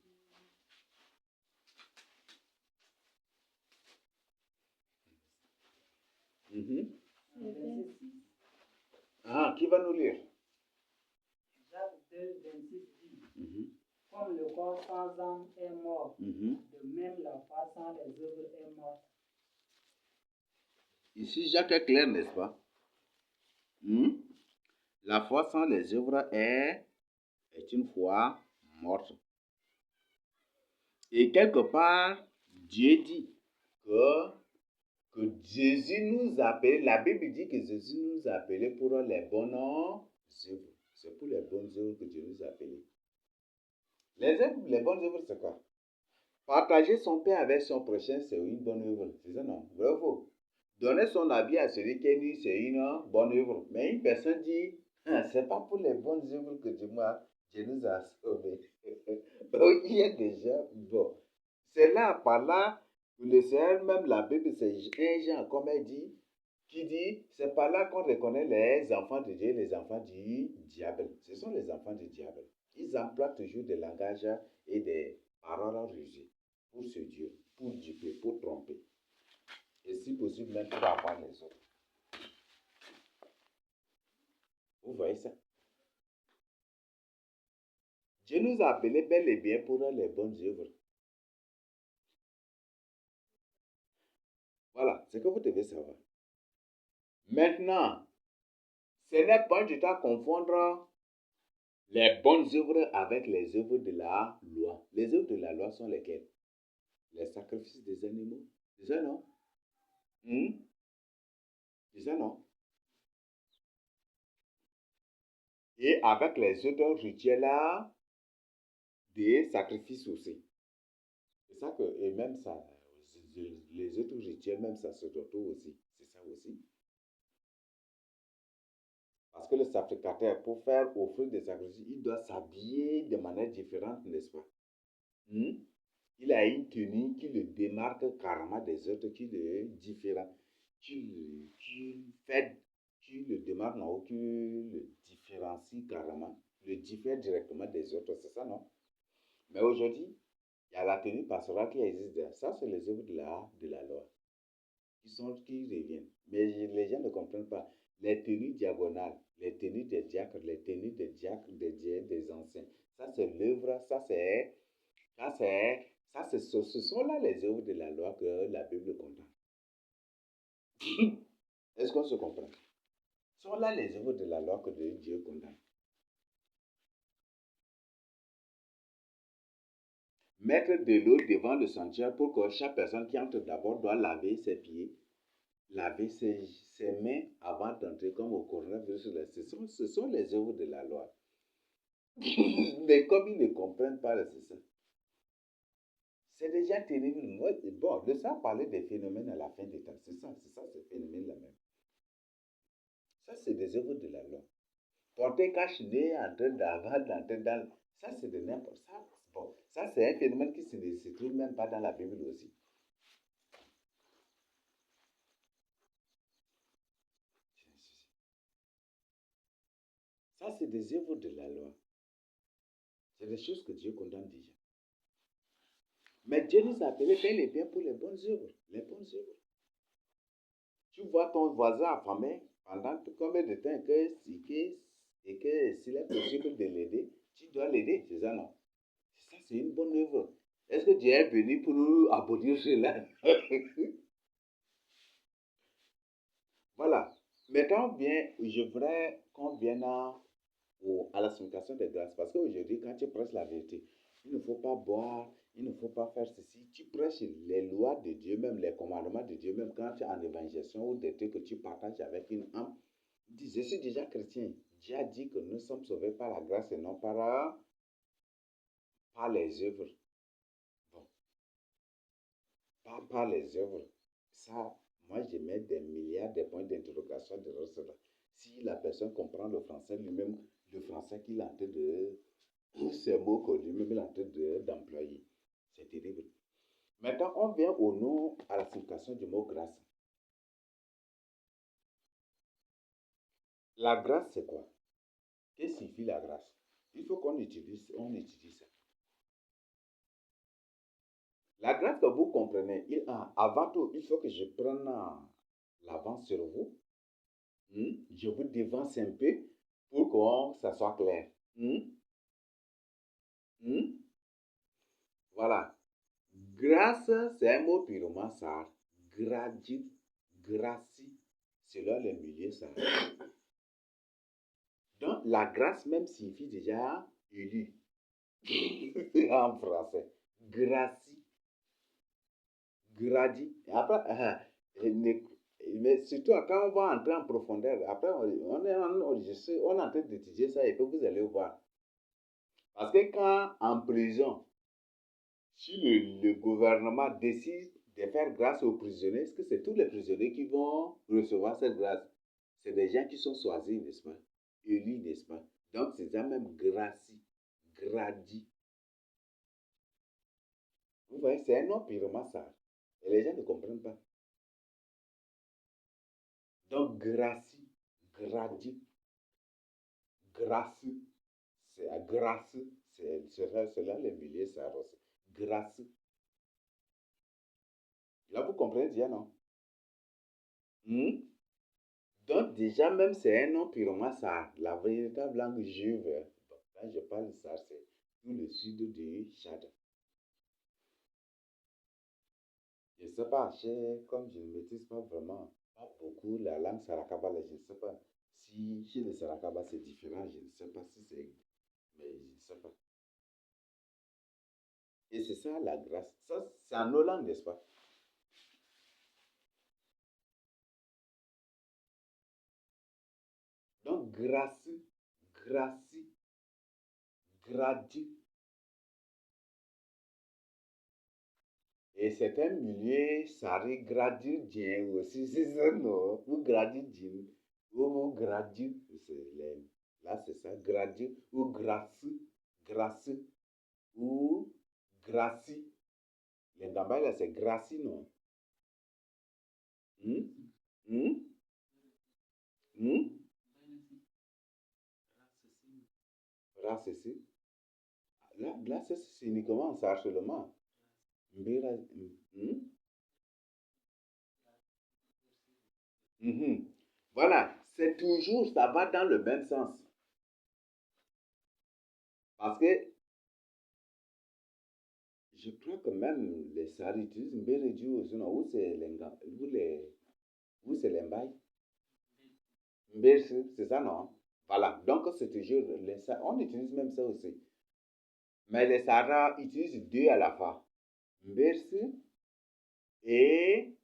Qui va nous lire? Jacques 2, 26 dit, comme le corps sans âme est mort, de même la foi sans les œuvres est morte. Ici, Jacques est clair, n'est-ce pas? La foi sans les œuvres est une foi morte. Et quelque part, Dieu dit que Jésus nous appelle, la Bible dit que Jésus nous a appelés pour les bonnes œuvres. C'est pour les bonnes œuvres que Dieu nous a appelés. Les bonnes œuvres, c'est quoi? Partager son pain avec son prochain, c'est une bonne œuvre. C'est ça, non? Bravo. Donner son avis à celui qui est nu, c'est une bonne œuvre. Mais une personne dit, c'est pas pour les bonnes œuvres que Dieu nous a sauvés. Il y a déjà, bon. C'est là, par là, le Seigneur, même la Bible, c'est un Jean, comme elle dit, qui dit, c'est par là qu'on reconnaît les enfants de Dieu et les enfants du diable. Ce sont les enfants du diable. Ils emploient toujours des langages et des paroles rusées pour ce Dieu, pour duper, pour tromper. Et si possible, même pour avoir les autres. Vous voyez ça? Dieu nous a appelés bel et bien pour les bonnes œuvres. Voilà, c'est ce que vous devez savoir. Maintenant, ce n'est pas du tout à confondre les bonnes œuvres avec les œuvres de la loi. Les œuvres de la loi sont lesquelles? Les sacrifices des animaux. C'est ça, non? C'est ça, non? Et avec les autres rituels là, des sacrifices aussi. C'est ça que, et même ça, les autres rituels, même sacerdotaux aussi. C'est ça aussi. Parce que le sacrificateur, pour faire offrir des sacrifices, il doit s'habiller de manière différente, n'est-ce pas? Il a une tenue qui le démarque carrément des autres, qui le différent, qui le démarque, non, qui le différencie carrément, le diffère directement des autres, c'est ça, non? Mais aujourd'hui, il y a la tenue pastorale qui existe déjà. Ça, c'est les œuvres de la loi qui reviennent. Mais les gens ne comprennent pas. Les tenues diagonales, les tenues des diacres, les tenues des diacres, des anciens. Ça, c'est l'œuvre, ce sont là les œuvres de la loi que la Bible condamne. Est-ce qu'on se comprend? Ce sont là les œuvres de la loi que Dieu condamne. Mettre de l'eau devant le sanctuaire pour que chaque personne qui entre d'abord doit laver ses pieds, laver ses mains avant d'entrer comme au coronavirus. Ce sont les œuvres de la loi. Mais comme ils ne comprennent pas, c'est ça. C'est déjà terrible. Bon, le ça parlait des phénomènes à la fin des temps. C'est ça, ces phénomènes-là même. Ça, c'est des œuvres de la loi. Porter cache-nez en train d'avoir, ça, c'est de n'importe ça. Bon, ça, c'est un phénomène qui ne se trouve même pas dans la Bible aussi. Ça, c'est des œuvres de la loi. C'est des choses que Dieu condamne déjà. Mais Dieu nous a appelés faire les biens pour les bonnes œuvres. Les bonnes œuvres. Tu vois ton voisin affamé pendant combien de temps et que s'il est possible de l'aider, tu dois l'aider, c'est ça, non? Ça, c'est une bonne œuvre. Est-ce que Dieu est venu pour nous abolir cela? Voilà. Maintenant, je voudrais qu'on vienne à la signification des grâces. Parce qu'aujourd'hui, quand tu prêches la vérité, il ne faut pas boire, il ne faut pas faire ceci. Tu prêches les lois de Dieu, même les commandements de Dieu, même quand tu es en évangélisation ou des trucs que tu partages avec une âme. Dis, je suis déjà chrétien. Dieu a dit que nous sommes sauvés par la grâce et non par les œuvres. Bon, pas par les œuvres. Ça, moi, je mets des milliards de points d'interrogation de cela. Si la personne comprend le français lui-même, le français qu'il est en train de... ces mots que lui-même est en train d'employer. C'est terrible. Maintenant, on vient au nom, à la signification du mot grâce. La grâce, c'est quoi? Qu'est-ce que signifie la grâce? Il faut qu'on utilise ça. La grâce que vous comprenez, avant tout, il faut que je prenne l'avance sur vous. Je vous dévance un peu pour que ça soit clair. Voilà. Grâce, c'est un mot purement sard. Gradit, gracie, selon les milieux sards. Donc, la grâce même signifie déjà élu. En français. Gracie. Gradit. Après, mais surtout quand on va entrer en profondeur, après, on est en train d'étudier ça et puis vous allez voir. Parce que quand en prison, si le gouvernement décide de faire grâce aux prisonniers, est-ce que c'est tous les prisonniers qui vont recevoir cette grâce? C'est des gens qui sont choisis, n'est-ce pas? Élus, n'est-ce pas? Donc, c'est ça même gracie, gradit. Vous voyez, c'est un nom purement ça. Et les gens ne comprennent pas. Donc, gracie, gradit, grâce, c'est à grâce, c'est là les milliers, ça grâce. Là, vous comprenez déjà, non? Donc, déjà, même c'est un nom purement ça. La véritable langue juive, quand je parle de ça, c'est tout le sud du Tchad. Je ne sais pas, comme je ne maîtrise pas vraiment, pas beaucoup la langue sarakaba, je ne sais pas si chez les sarakaba c'est différent, je ne sais pas si c'est, mais je ne sais pas. Et c'est ça la grâce. Ça, c'est en nos langues, n'est-ce pas? Donc, grâce, gracie, gradit. Et c'est un milieu, ça gradit bien aussi, c'est ça, non? Ou gradit bien, ou gradit, là c'est ça, gradit, ou grâce, ou gracie. Les gambas, là, c'est gracie, non? Hum? Hum? Hum? Raceci. Là c'est uniquement ça harcèlement. Mbira, Voilà, c'est toujours, ça va dans le même sens. Parce que je crois que même les Sari utilisent Mbérédu aussi, non? Où c'est où c'est les Mbaye? Mbérédu, c'est ça, non? Voilà, donc c'est toujours, on utilise même ça aussi. Mais les Sahara utilisent deux à la fois. Mbérédu et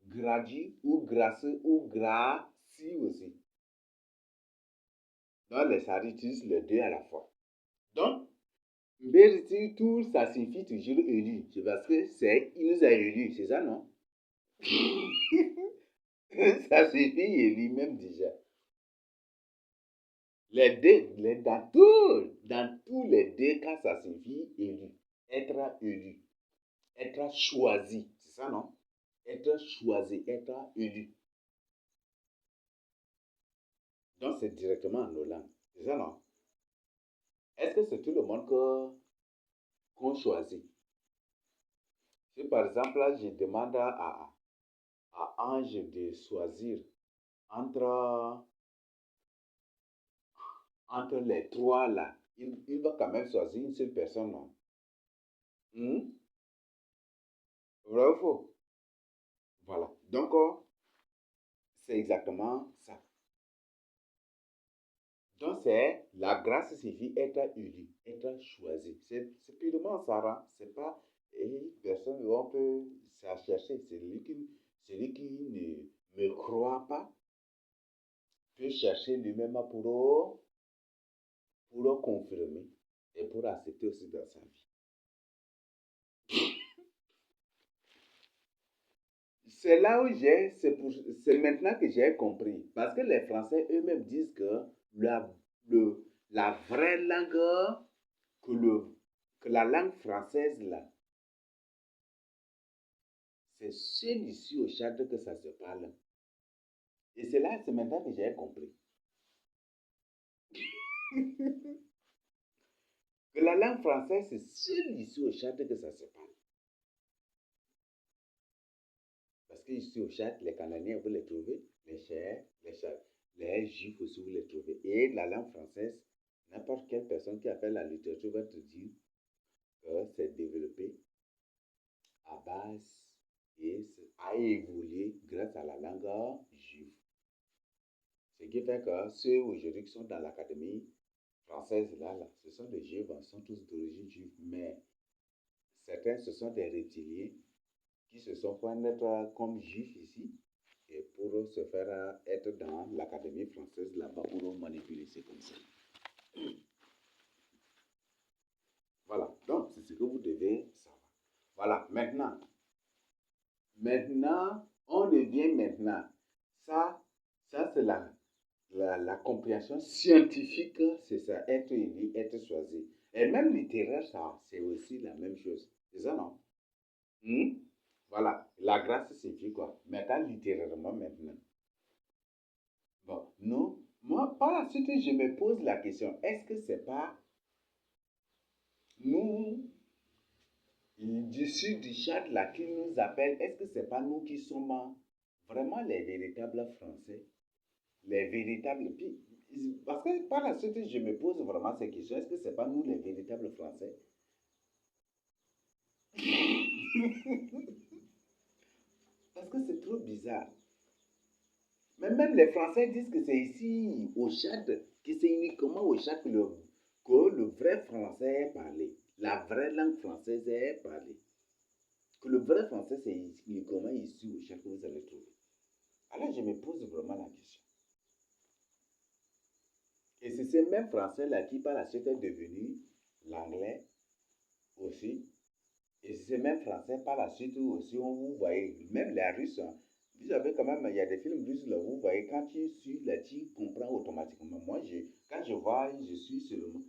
Gradi ou Grace ou Gracie aussi. Donc les Sahara utilisent les deux à la fois. Donc, Mbérédu, tout ça signifie toujours élu. C'est parce que il nous a élus, c'est ça, non? Ça suffit lui-même déjà. dans tous les deux cas, ça signifie élu. Être élu. Être choisi. C'est ça, non? Être choisi, être élu. Donc, c'est directement en nos langues. C'est ça, non? Est-ce que c'est tout le monde qu'on choisit? Si par exemple, là, je demande à Ange de choisir entre, entre les trois là, il va quand même choisir une seule personne, non? Vrai ou faux? Voilà. Donc, c'est exactement ça. Donc, c'est la grâce signifie être élu, être choisi. C'est purement ça, hein. C'est pas une personne où on peut s'en chercher. Celui qui ne me croit pas peut chercher lui-même pour confirmer et pour accepter aussi dans sa vie. C'est là où c'est maintenant que j'ai compris. Parce que les Français eux-mêmes disent que la, la vraie langue, que la langue française là, c'est seul ici au Tchad que ça se parle. Et c'est là, c'est maintenant que j'ai compris. Que la langue française, c'est seul ici au Tchad que ça se parle. Parce que ici au Tchad, les Canadiens, vous les trouvez, les Juifs aussi, vous les trouvez. Et la langue française, n'importe quelle personne qui a fait la littérature va te dire que c'est développé à base et a évolué grâce à la langue juive. Ce qui fait que ceux aujourd'hui qui sont dans l'académie française, là, ce sont des juifs, ils sont tous d'origine juive, mais certains, ce sont des reptiliens qui se sont fait naître comme juifs ici et pour se faire être dans l'académie française là-bas pour manipuler, c'est comme ça. Voilà, donc c'est ce que vous devez savoir. Voilà, maintenant, on devient maintenant. Ça c'est la compréhension scientifique, c'est ça, être élu, être choisi. Et même littéraire, ça, c'est aussi la même chose. C'est ça, non? Voilà, la grâce signifie quoi? Maintenant, littérairement, maintenant. Bon, non, moi, par la suite, je me pose la question, est-ce que c'est pas nous, du sud du Tchad, là, qui nous appellent, est-ce que c'est pas nous qui sommes vraiment les véritables Français? Les véritables. Parce que par la suite, je me pose vraiment ces questions. Est-ce que ce n'est pas nous les véritables Français? Parce que c'est trop bizarre. Mais même les Français disent que c'est ici, au Tchad, que c'est uniquement au Tchad que le vrai français est parlé. La vraie langue française est parlée. Que le vrai français, c'est uniquement ici au Tchad que vous allez trouver. Alors je me pose vraiment la question. Et c'est ces mêmes Français-là qui, par la suite, est devenu l'anglais aussi. Et c'est même français par la suite aussi, vous voyez, même les Russes, hein, vous savez quand même, il y a des films russes là, vous voyez, quand tu suis là, tu comprends automatiquement. Moi, quand je vois, je suis seulement.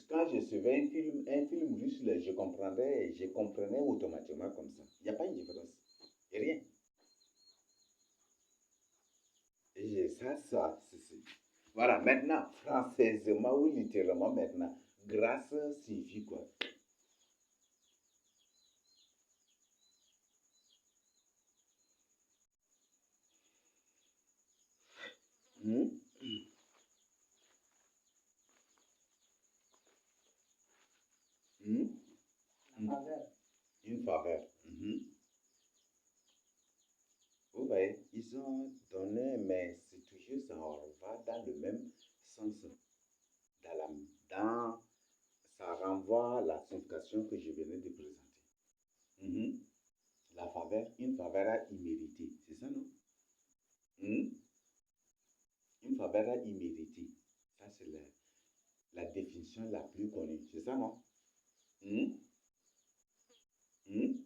Quand je suivais un film russe là, je comprenais automatiquement comme ça. Il n'y a pas une différence. Il n'y a rien. Et ça, c'est. Voilà, maintenant, françaisement ou littéralement maintenant, grâce signifie quoi? Hmm? Hmm? La faveur. Une faveur. Vous voyez, ils ont donné, mais c'est toujours ça, on va dans le même sens. Dans la, dans, Ça renvoie à la signification que je venais de présenter. Mhm. La faveur, une faveur imméritée, c'est ça, non? Mhm. Une faveur imméritée. Ça, c'est la définition la plus connue. C'est ça, non? Mhm. Mhm.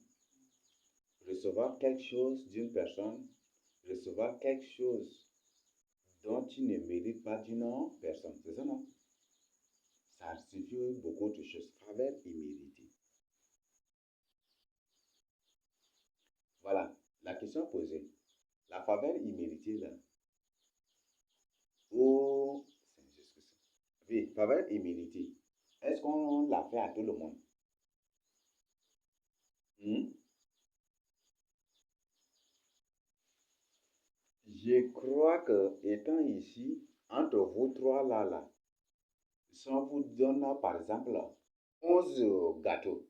Recevoir quelque chose d'une personne, recevoir quelque chose dont tu ne mérites pas d'une personne. C'est ça, non? Ça signifie beaucoup de choses. Faveur imméritée. Voilà, la question posée. La faveur imméritée, là, oh, c'est juste que ça. Oui, faveur imméritée. Est-ce qu'on l'a fait à tout le monde? Hmm? Je crois que, étant ici, entre vous trois là, si on vous donne, par exemple, 11 gâteaux,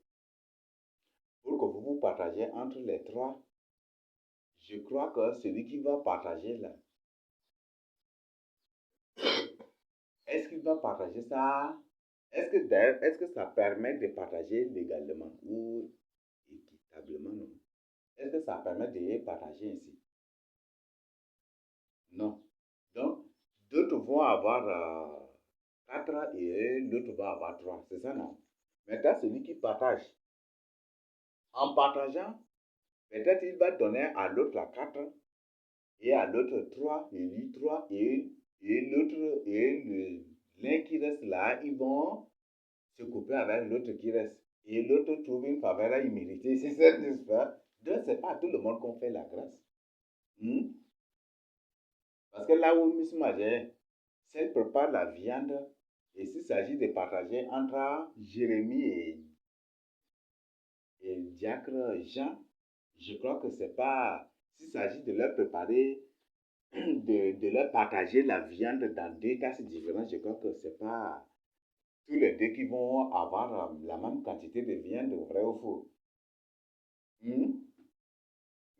pour que vous vous partagez entre les trois, je crois que celui qui va partager là, est-ce qu'il va partager ça? Est-ce que ça permet de partager légalement ou équitablement, non? Est-ce que ça permet de partager ainsi? Non. Donc, d'autres vont avoir 4 et l'autre va avoir 3. C'est ça, non? Maintenant, celui qui partage, en partageant, peut-être il va donner à l'autre la 4 et à l'autre 3 et lui 3 et l'autre et l'un qui reste là, ils vont se couper avec l'autre qui reste. Et l'autre trouve une faveur imméritée, c'est ça, n'est-ce pas? Donc, c'est pas à tout le monde qu'on fait la grâce. Hmm? Parce que là où Miss Magé, si elle prépare la viande, et s'il s'agit de partager entre Jérémie et Diacre Jean, je crois que c'est pas. S'il s'agit de leur préparer, de leur partager la viande dans deux tasses différentes, je crois que c'est pas tous les deux qui vont avoir la même quantité de viande, vrai ou faux. Hmm?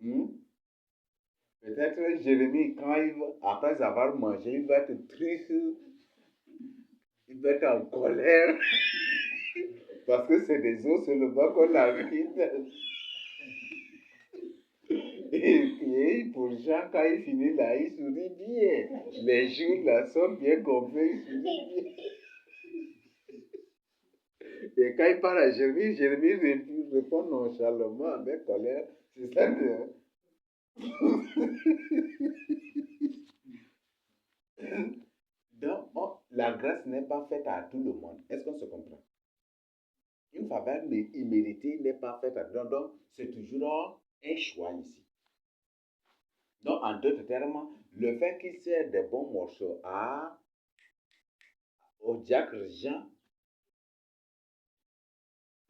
Hmm? Peut-être Jérémie, après avoir mangé, il va être triste, il va être en colère, parce que c'est des os seulement qu'on a mis. Et pour Jean, quand il finit là, il sourit bien. Les jours là sont bien complets, il sourit bien. Et quand il parle à Jérémie, Jérémie répond nonchalamment avec colère. C'est ça le... Donc, la grâce n'est pas faite à tout le monde. Est-ce qu'on se comprend? Une faveur imméritée n'est pas faite à tout le monde. Donc, c'est toujours un choix ici. Donc, en d'autres termes, le fait qu'il sert des bons morceaux au diacre Jean,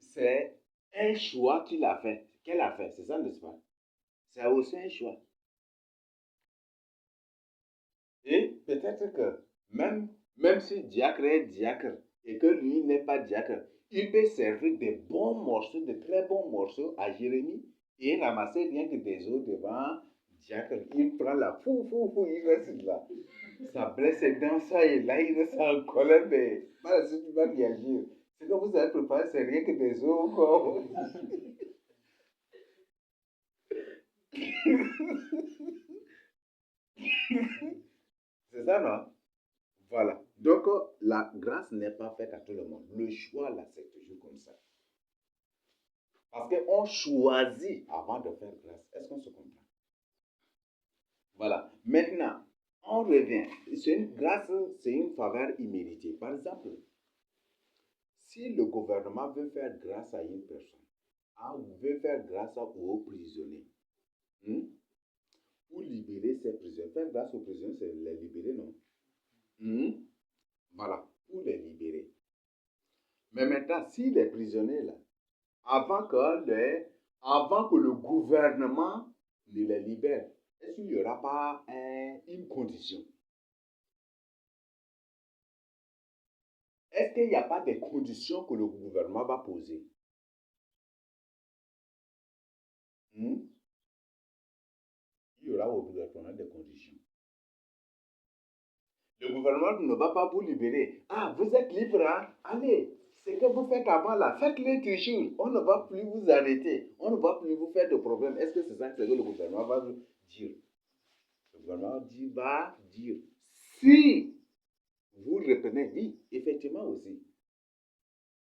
c'est un choix qu'il a fait. Qu'elle a fait, c'est ça, n'est-ce pas? C'est aussi un choix. Et peut-être que même si diacre est diacre et que lui n'est pas diacre, il peut servir des bons morceaux, de très bons morceaux à Jérémie et ramasser rien que des os devant diacre. Il prend la il reste là. Ça blesse dans ça et là, il reste en colère, mais par la suite, il va réagir. Ce que vous avez préparé, c'est rien que des os, quoi. C'est ça, non? Voilà. Donc, la grâce n'est pas faite à tout le monde. Le choix, là, c'est toujours comme ça. Parce qu'on choisit avant de faire grâce. Est-ce qu'on se comprend? Voilà. Maintenant, on revient. C'est une grâce, c'est une faveur imméritée. Par exemple, si le gouvernement veut faire grâce à une personne, veut faire grâce aux prisonniers, hmm, ou libérer ces prisonniers, faire grâce aux prisonniers, c'est les libérer, non? Hmm, voilà, pour les libérer. Mais maintenant, si les prisonniers, là, avant que le gouvernement ne les libère, est-ce qu'il n'y aura pas une condition? Est-ce qu'il n'y a pas des conditions que le gouvernement va poser? Hmm? Il y aura obligatoirement des conditions. Le gouvernement ne va pas vous libérer. Ah, vous êtes libre, hein? Allez, ce que vous faites avant là, faites-le toujours. On ne va plus vous arrêter. On ne va plus vous faire de problème. Est-ce que c'est ça que le gouvernement va vous dire? Le gouvernement va dire, si vous reprenez, oui, effectivement aussi.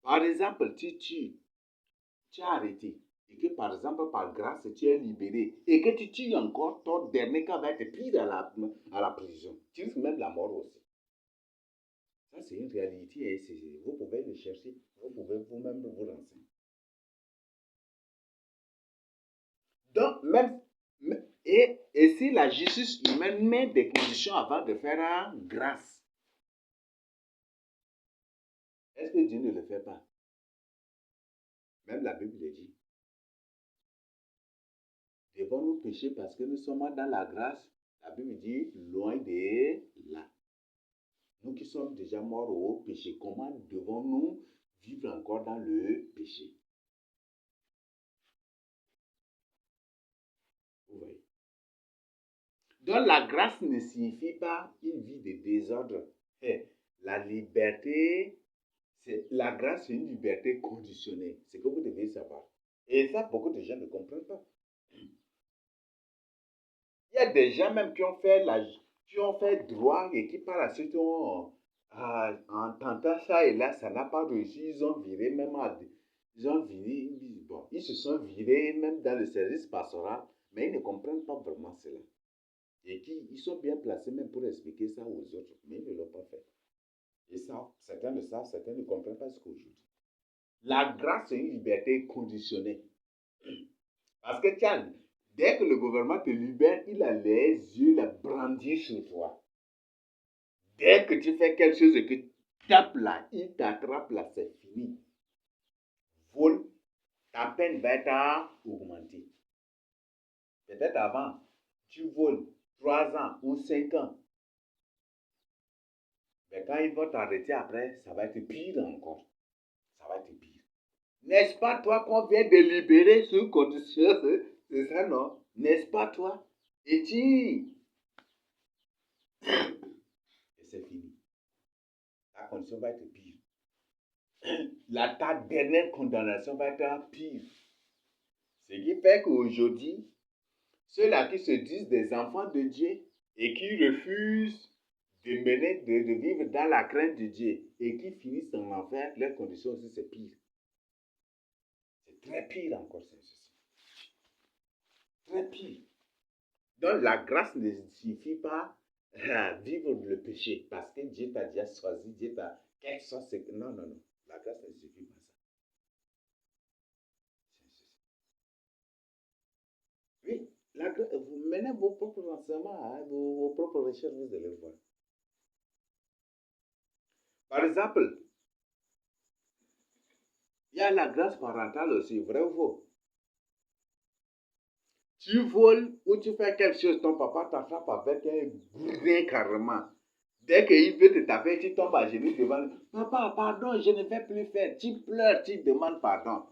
Par exemple, tu as arrêté et que par exemple, par grâce, tu es libéré, et que tu tues encore, ton dernier cas va être pire à la prison. Tu risques même la mort aussi. Ça, c'est une réalité, et vous pouvez le chercher, vous pouvez vous-même vous renseigner. Donc, et si la justice humaine met des conditions avant de faire grâce, est-ce que Dieu ne le fait pas? Même la Bible le dit. Devons-nous pécher parce que nous sommes dans la grâce? La Bible dit, loin de là. Nous qui sommes déjà morts au péché, comment devons-nous vivre encore dans le péché? Vous voyez? Donc la grâce ne signifie pas une vie de désordre. La liberté, la grâce, c'est une liberté conditionnée. C'est ce que vous devez savoir. Et ça, beaucoup de gens ne comprennent pas. Il y a des gens même qui ont fait droit et qui par la suite ont, en tentant ça et là, ça n'a pas réussi. Ils ont viré même ils se sont virés même dans le service pastoral, mais ils ne comprennent pas vraiment cela. Et ils sont bien placés même pour expliquer ça aux autres, mais ils ne l'ont pas fait. Et ça, certains le savent, certains ne comprennent pas ce qu'aujourd'hui. La grâce, c'est une liberté conditionnée. Parce que tiens, dès que le gouvernement te libère, il a les yeux brandis sur toi. Dès que tu fais quelque chose et que tu tapes là, il t'attrape là, c'est fini. Vol, ta peine va être augmentée. Peut-être avant, tu voles 3 ans ou 5 ans. Mais quand ils vont t'arrêter après, ça va être pire encore. Ça va être pire. N'est-ce pas toi qu'on vient de libérer sous condition? C'est ça, non? N'est-ce pas toi? Et c'est fini. La condition va être pire. Ta dernière condamnation va être pire. Ce qui fait qu'aujourd'hui, ceux-là qui se disent des enfants de Dieu et qui refusent de vivre dans la crainte de Dieu et qui finissent en enfer, leurs conditions aussi, c'est pire. C'est très pire encore, c'est ceci. Très pire. Donc la grâce ne signifie pas vivre le péché parce que Dieu t'a déjà choisi, Dieu t'a quelque chose. Non, non, non. La grâce ne signifie pas ça. Oui, vous menez vos propres renseignements, hein, vos propres recherches, vous allez voir. Par exemple, il y a la grâce parentale aussi, vrai ou faux? Tu voles ou tu fais quelque chose, ton papa t'attrape avec un bourrin carrément. Dès qu'il veut te taper, tu tombes à genoux devant lui. Papa, pardon, je ne vais plus faire. Tu pleures, tu demandes pardon.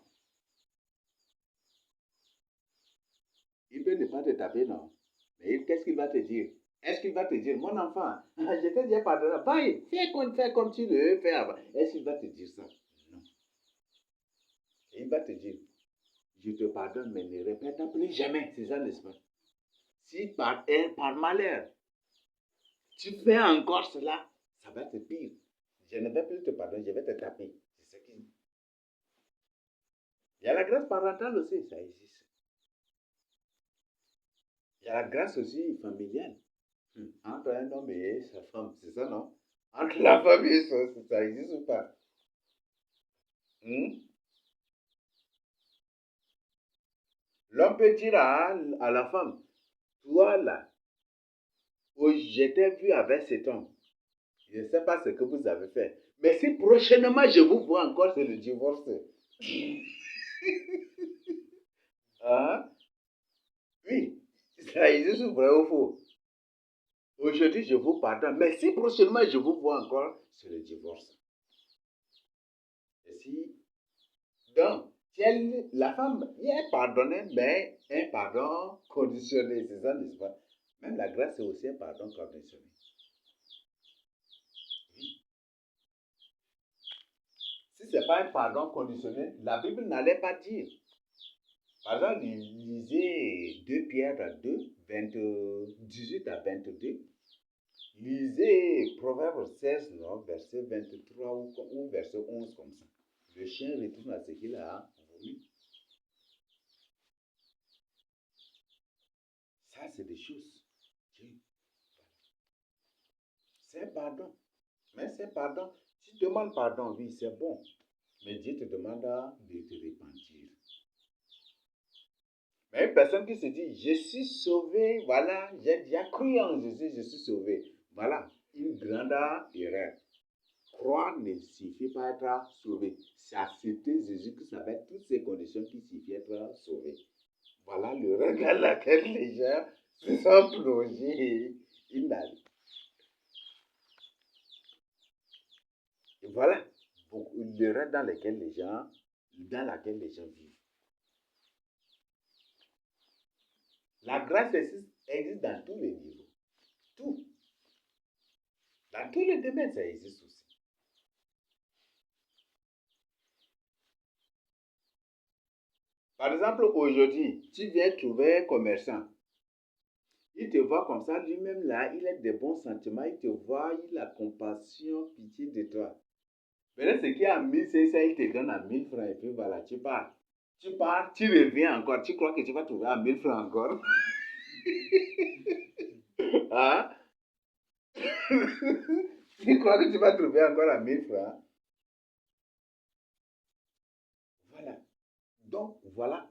Il peut ne pas te taper, non. Mais qu'est-ce qu'il va te dire? Est-ce qu'il va te dire, mon enfant, je t'ai déjà pardonné, fais comme tu le veux faire avant. Est-ce qu'il va te dire ça? Non. Il va te dire, je te pardonne, mais ne répète plus jamais. C'est ça, n'est-ce pas? Si par malheur, tu fais encore cela, ça va être pire. Je ne vais plus te pardonner, je vais te taper. C'est ce qu'il dit. Il y a la grâce parentale aussi, ça existe. Il y a la grâce aussi familiale. Entre un homme et sa femme, c'est ça, non? Entre la femme et ça existe ou pas? L'homme peut dire à la femme, toi là, j'étais vu avec cet homme. Je ne sais pas ce que vous avez fait. Mais si prochainement je vous vois encore, c'est le divorce. Hein? Oui, ça existe vrai ou faux? Aujourd'hui, je vous pardonne. Mais si prochainement je vous vois encore, c'est le divorce. Et si, donc, la femme est pardonnée, mais un pardon conditionné, c'est ça, n'est-ce pas? Même la grâce, c'est aussi un pardon conditionné. Si ce n'est pas un pardon conditionné, la Bible n'allait pas dire. Par exemple, lisez 2 Pierre 2, 18 à 22. Lisez Proverbe 16, non, verset 23 ou verset 11 comme ça. Le chien retourne à ce qu'il a voulu. Ça, c'est des choses. Dieu, c'est pardon. Mais c'est pardon. Tu demandes pardon, oui, c'est bon. Mais Dieu te demande de te repentir. Mais une personne qui se dit, je suis sauvé, voilà, j'ai déjà cru en Jésus, je suis sauvé. Voilà, une grande erreur. Croire ne suffit pas être sauvé. C'est accepter Jésus-Christ avec toutes ces conditions qui suffit être sauvé. Voilà l'erreur dans laquelle les gens se sont plongés. Voilà l'erreur dans laquelle les gens vivent. La grâce existe dans tous les niveaux. Tout. Dans tous les domaines, ça existe aussi. Par exemple, aujourd'hui, tu viens trouver un commerçant. Il te voit comme ça, lui-même là, il a des bons sentiments, il te voit, il a compassion, pitié de toi. Maintenant, ce qui est à 1500, il te donne à 1000 francs et puis voilà, tu pars. Tu pars, tu reviens encore, tu crois que tu vas trouver à 1000 francs encore. Hein? Tu crois que tu vas trouver encore à 1000 francs? Voilà. Donc, voilà.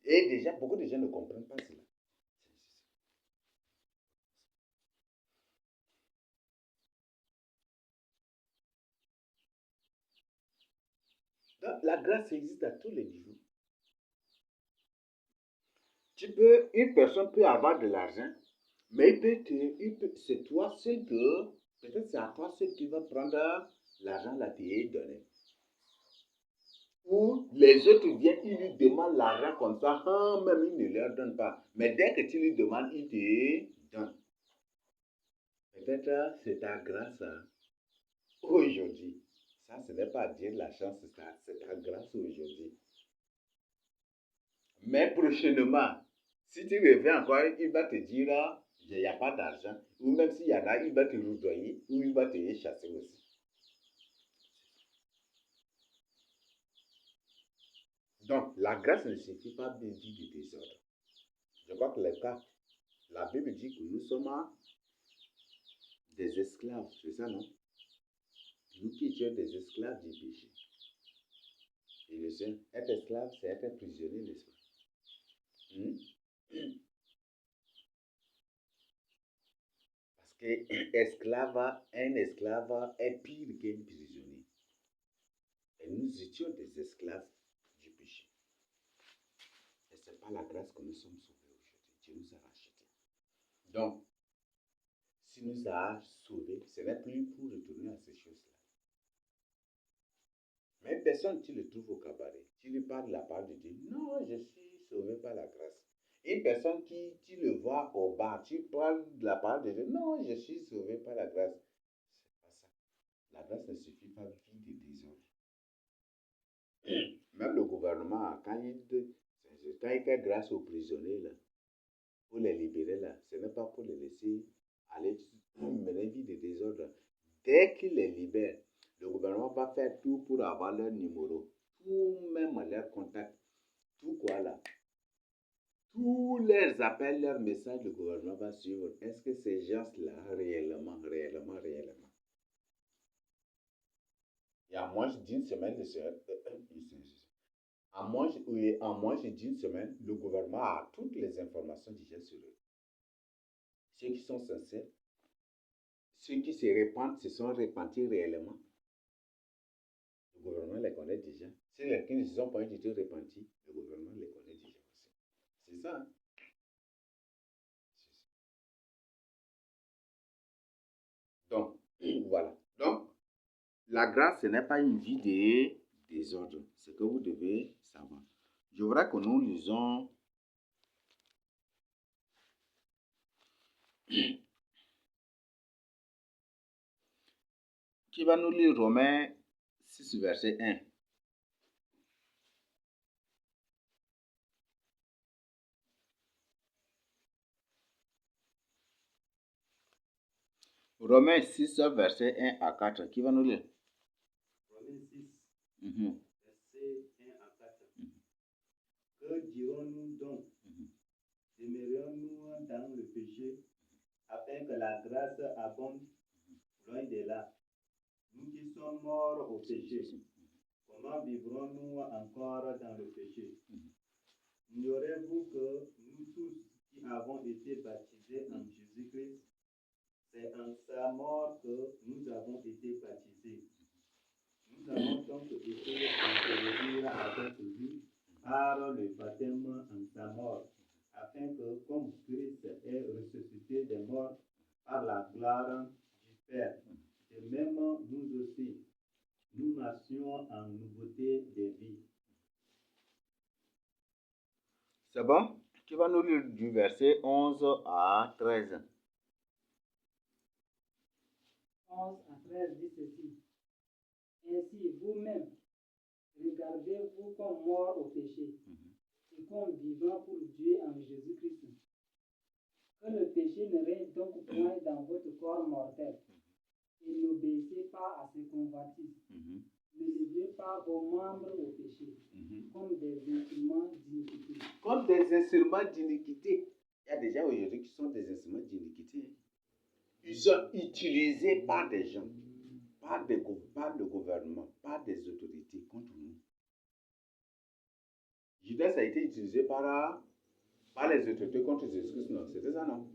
Et déjà, beaucoup de gens ne comprennent pas cela. Donc, la grâce existe à tous les niveaux. Une personne peut avoir de l'argent, mais c'est toi seul que, peut-être c'est à toi seul qui va prendre l'argent là et donner. Ou les autres viennent, ils lui demandent l'argent comme ça, même il ne leur donne pas. Mais dès que tu lui demandes, il te donne. Peut-être c'est ta grâce aujourd'hui. Ça, ce n'est pas dire la chance, c'est ta grâce aujourd'hui. Mais prochainement, si tu reviens encore, il va te dire, il n'y a pas d'argent. Ou même s'il y en a, il va te roudoyer ou il va te chasser aussi. Donc, la grâce ne suffit pas de dire du désordre. Je crois que la Bible dit que nous sommes des esclaves, c'est ça, non? Nous qui étions des esclaves du péché. Et le Seigneur, être esclave, c'est être prisonnier, n'est-ce pas? Parce qu'un esclave est pire qu'un prisonnier. Et nous étions des esclaves du péché. Et ce n'est pas la grâce que nous sommes sauvés aujourd'hui. Dieu nous a rachetés. Donc, s'il nous a sauvés, ce n'est plus pour retourner à ces choses-là. Mais personne, tu le trouves au cabaret. Tu lui parles de la part de Dieu. Non, je suis sauvé par la grâce. Une personne qui, tu le vois au bar, tu parles de la part de Dieu. Non, je suis sauvé par la grâce. C'est pas ça. La grâce ne suffit pas vie de désordre. Même le gouvernement, quand il fait grâce aux prisonniers, là, pour les libérer, là, ce n'est pas pour les laisser aller mener vie de désordre. Dès qu'il les libère, le gouvernement va faire tout pour avoir leur numéro, tout même leur contact, tout quoi là. Tous leurs appels, leurs messages, le gouvernement va suivre. Est-ce que ces gens-là, réellement, il y a moins d'une semaine, en moins d'une semaine, le gouvernement a toutes les informations déjà sur eux. Ceux qui sont sincères, ceux qui se répandent, se sont répandus réellement. Le gouvernement les connaît déjà. Ceux qui ne se sont pas du tout répandus, le gouvernement les connaît déjà aussi. C'est ça, hein? Donc, voilà. Donc, la grâce, ce n'est pas une vie de désordre. C'est ce que vous devez savoir. Je voudrais que nous lisons qui va nous lire Romains 6, verset 1. Romains 6, verset 1 à 4. Qui va nous lire? Romains 6, verset 1 à 4. Que dirons-nous donc? demeurions-nous dans le péché, afin que la grâce abonde loin de là. Nous qui sommes morts au péché, comment vivrons-nous encore dans le péché? Ignorez-vous que nous tous qui avons été baptisés en Jésus-Christ, c'est en sa mort que nous avons été baptisés. Nous avons donc été ensevelis avec lui par le baptême en sa mort, afin que, comme Christ est ressuscité des morts par la gloire du Père, de même nous aussi, nous marchions en nouveauté de vie. C'est bon? Tu vas nous lire du verset 11 à 13. 11 à 13 dit ceci. Ainsi, vous-même, regardez-vous comme morts au péché et comme vivants pour Dieu en Jésus-Christ. Que le péché ne règne donc point dans votre corps mortel et n'obéissez pas à ses convoitises. Ne livrez pas vos membres au péché comme des instruments d'iniquité. Comme des instruments d'iniquité. Il y a des gens aujourd'hui qui sont des instruments d'iniquité. Ils sont utilisés par des gens, par le gouvernement, par des autorités contre nous. Judas a été utilisé par les autorités contre Jésus-Christ, non? C'était ça, non?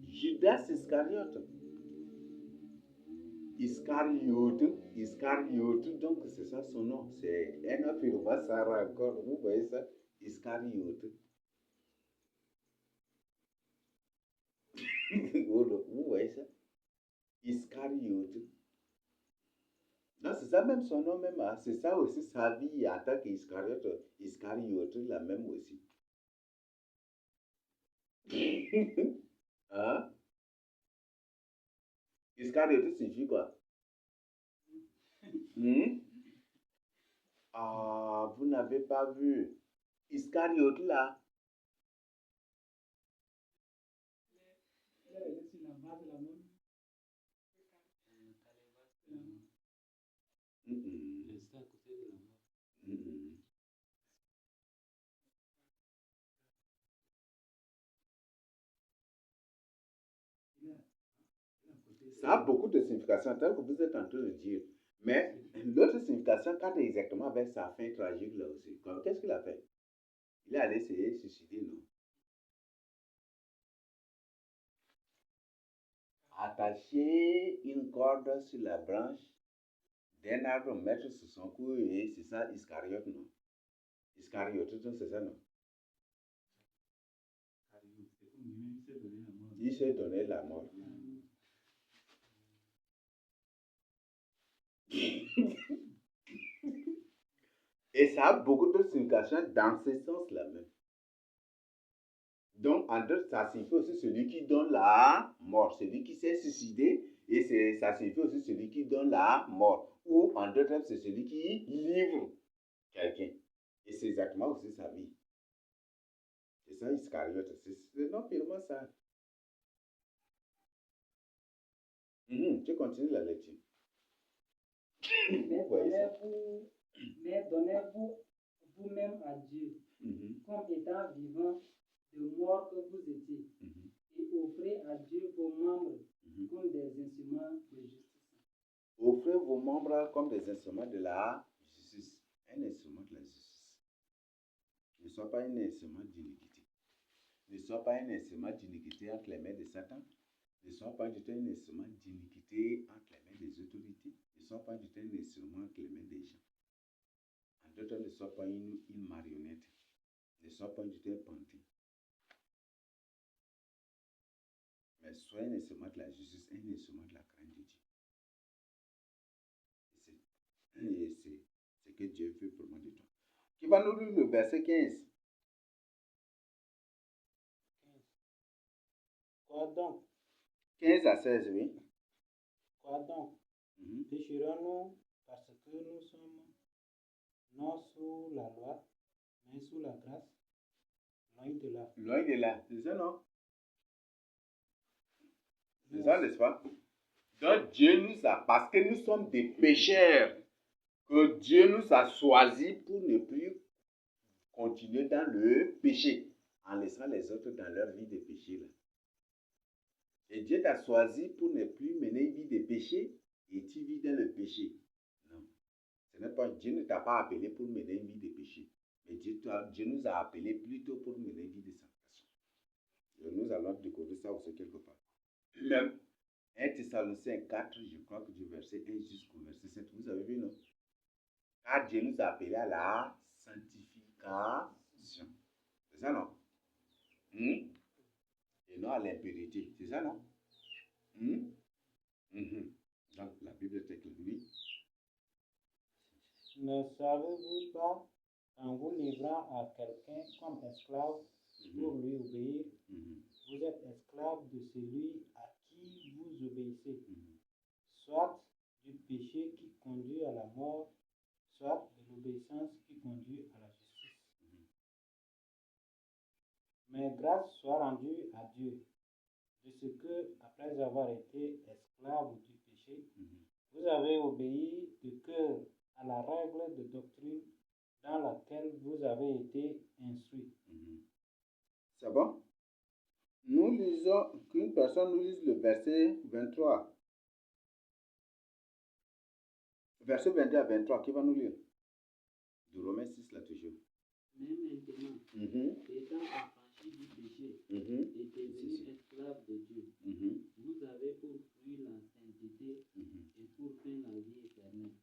Judas Iscariote. Iscariote, donc c'est ça son nom. C'est un affirma Sarah encore. Vous voyez ça? Iscariote. Vous voyez ça? Iscariote. Non, c'est ça même son nom même. Hein? C'est ça aussi sa vie en tant qu'Iscariote. Iscariote, la même aussi. Hein? Iscariote signifie quoi? Ah, vous n'avez pas vu. Iscariote là. Ça a beaucoup de significations, telles que vous êtes en train de dire. Mais l'autre signification cadre exactement avec sa fin tragique là aussi. Qu'est-ce qu'il a fait? Il est allé essayer de se suicider, non? Attacher une corde sur la branche d'un arbre, mettre sur son cou, et c'est ça, Iscariote, non? Iscariote, c'est ça, non? Il s'est donné la mort. Et ça a beaucoup de significations dans ce sens-là même. Donc, en d'autres, ça signifie aussi celui qui donne la mort, celui qui s'est suicidé, et ça signifie aussi celui qui donne la mort. Ou en d'autres termes, c'est celui qui livre quelqu'un. Et c'est exactement aussi sa vie. C'est ça, Iscariote. C'est non purement ça. Tu continues la lecture. Mais donnez-vous vous-même à Dieu, comme étant vivant de mort que vous étiez, et offrez à Dieu vos membres comme des instruments de justice. Offrez vos membres comme des instruments de la justice. Un instrument de la justice. Ne soit pas un instrument d'iniquité. Ne soit pas un instrument d'iniquité entre les mains de Satan. Ne soit pas du tout un instrument d'iniquité entre les mains des autorités. Ne soit pas du tout un instrument entre les mains des gens. En d'autres termes, ne soit pas une marionnette. Ne soit pas du tout un pantin. Mais sois un instrument de la justice, un instrument de la crainte de Dieu. Et c'est ce que Dieu veut pour moi de toi. Qui va nous lire le verset 15. Quoi donc? 15 à 16, oui. Quoi donc? Pécherons-nous parce que nous sommes non sous la loi, mais sous la grâce? Loin de là. Loin de là, c'est ça, non? C'est ça, n'est-ce pas? Donc Dieu nous a, parce que nous sommes des pécheurs, que Dieu nous a choisis pour ne plus continuer dans le péché en laissant les autres dans leur vie de péché. Là. Et Dieu t'a choisi pour ne plus mener une vie de péché et tu vis dans le péché. Non. Ce n'est pas, Dieu ne t'a pas appelé pour mener une vie de péché. Mais Dieu nous a appelés plutôt pour mener une vie de sanctification. Et nous allons découvrir ça aussi quelque part. Même 1 Thessaloniciens 4, je crois que du verset 1 jusqu'au verset 7, vous avez vu, non? Car Dieu nous a appelés à la sanctification. C'est ça, non? Et non à l'impurité. C'est ça, non? Donc, la Bible est claire. Oui. Ne savez-vous pas, en vous livrant à quelqu'un comme esclave pour lui obéir, vous êtes esclave de celui à qui vous obéissez, soit du péché qui conduit à la mort, soit de l'obéissance qui conduit à la justice. Mais grâce soit rendue à Dieu, de ce que, après avoir été esclave du péché, vous avez obéi de cœur à la règle de doctrine dans laquelle vous avez été instruit. C'est bon? Nous lisons, qu'une personne nous lise le verset 23. Verset 22 à 23, qui va nous lire? Du Romains 6, là, toujours. Mais maintenant, étant affranchis du péché et devenus esclaves de Dieu, vous avez pour fruit la sainteté et pour fin la vie éternelle.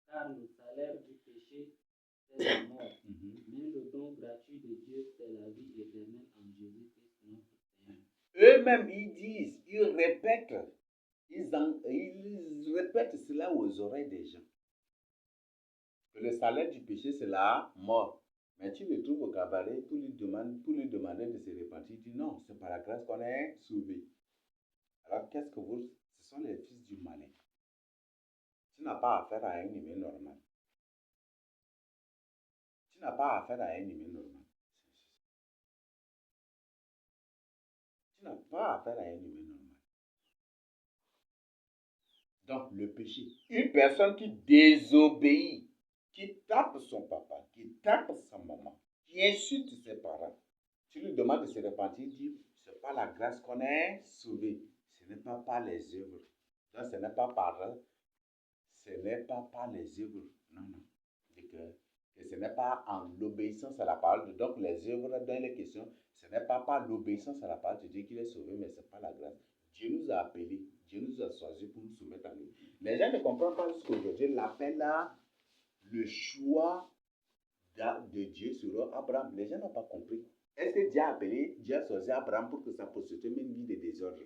Car le salaire du péché, c'est la mort, mais le don gratuit de Dieu, c'est la vie éternelle en Jésus-Christ notre Seigneur. Eux-mêmes, ils répètent cela aux oreilles des gens. Que le salaire du péché, c'est la mort. Mais tu le trouves au cabaret pour lui demander de se repentir. Il dit non, c'est par la grâce qu'on est sauvé. Alors, ce sont les fils du malin. Tu n'as pas affaire à un humain normal. Tu n'as pas affaire à un humain normal. Tu n'as pas affaire à un humain normal. Donc, le péché. Une personne qui désobéit, qui tape son papa, qui tape sa maman, qui insulte ses parents, tu lui demandes de se repentir, il dit, c'est pas la grâce qu'on est sauvé. Ce n'est pas par les œuvres. Donc, ce n'est pas par les œuvres. Non. Et ce n'est pas en l'obéissance à la parole de Dieu. Donc, les œuvres dans les questions, ce n'est pas par l'obéissance à la parole de Dieu qu'il est sauvé, mais ce n'est pas la grâce. Dieu nous a appelés, Dieu nous a choisis pour nous soumettre à lui. Les gens ne comprennent pas jusqu'aujourd'hui l'appel là, le choix de Dieu sur Abraham. Les gens n'ont pas compris. Est-ce que Dieu a appelé, Dieu a choisi Abraham pour que sa postérité mène une vie de désordre?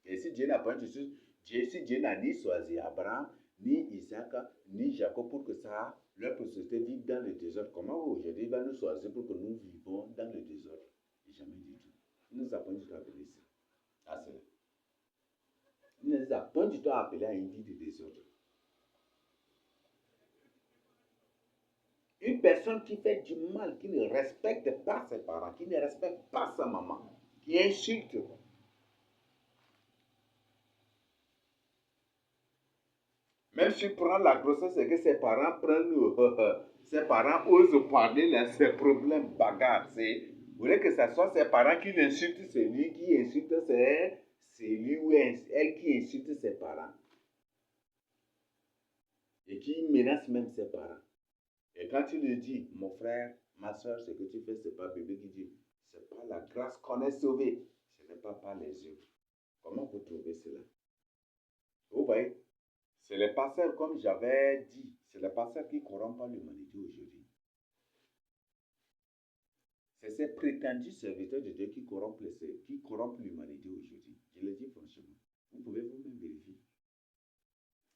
Et si Dieu n'a pas si Dieu n'a ni choisi Abraham, ni Isaac, ni Jacob pour que ça, leur postérité vive dans le désordre, comment aujourd'hui il va nous choisir pour que nous vivons dans le désordre? Jamais du tout. Il nous a pas du tout appelé à cela. Il ne nous a pas du tout appelé à une vie de désordre. Une personne qui fait du mal, qui ne respecte pas ses parents, qui ne respecte pas sa maman, qui insulte. Même s'il prend la grossesse et que ses parents ses parents osent parler de ses problèmes, bagarres. Vous voulez que ce soit ses parents qui l'insultent, c'est lui qui insulte c'est lui ou elle qui insulte ses parents. Et qui menace même ses parents. Et quand tu lui dis, mon frère, ma soeur, ce que tu fais, ce n'est pas bébé qui dit, c'est pas la grâce qu'on est sauvé, ce n'est pas par les œuvres. Comment vous trouvez cela? Vous voyez, c'est les pasteurs, comme j'avais dit, c'est les pasteurs qui corrompent l'humanité aujourd'hui. C'est ces prétendus serviteurs de Dieu qui corrompent l'humanité aujourd'hui. Je le dis franchement. Vous pouvez vous-même vérifier.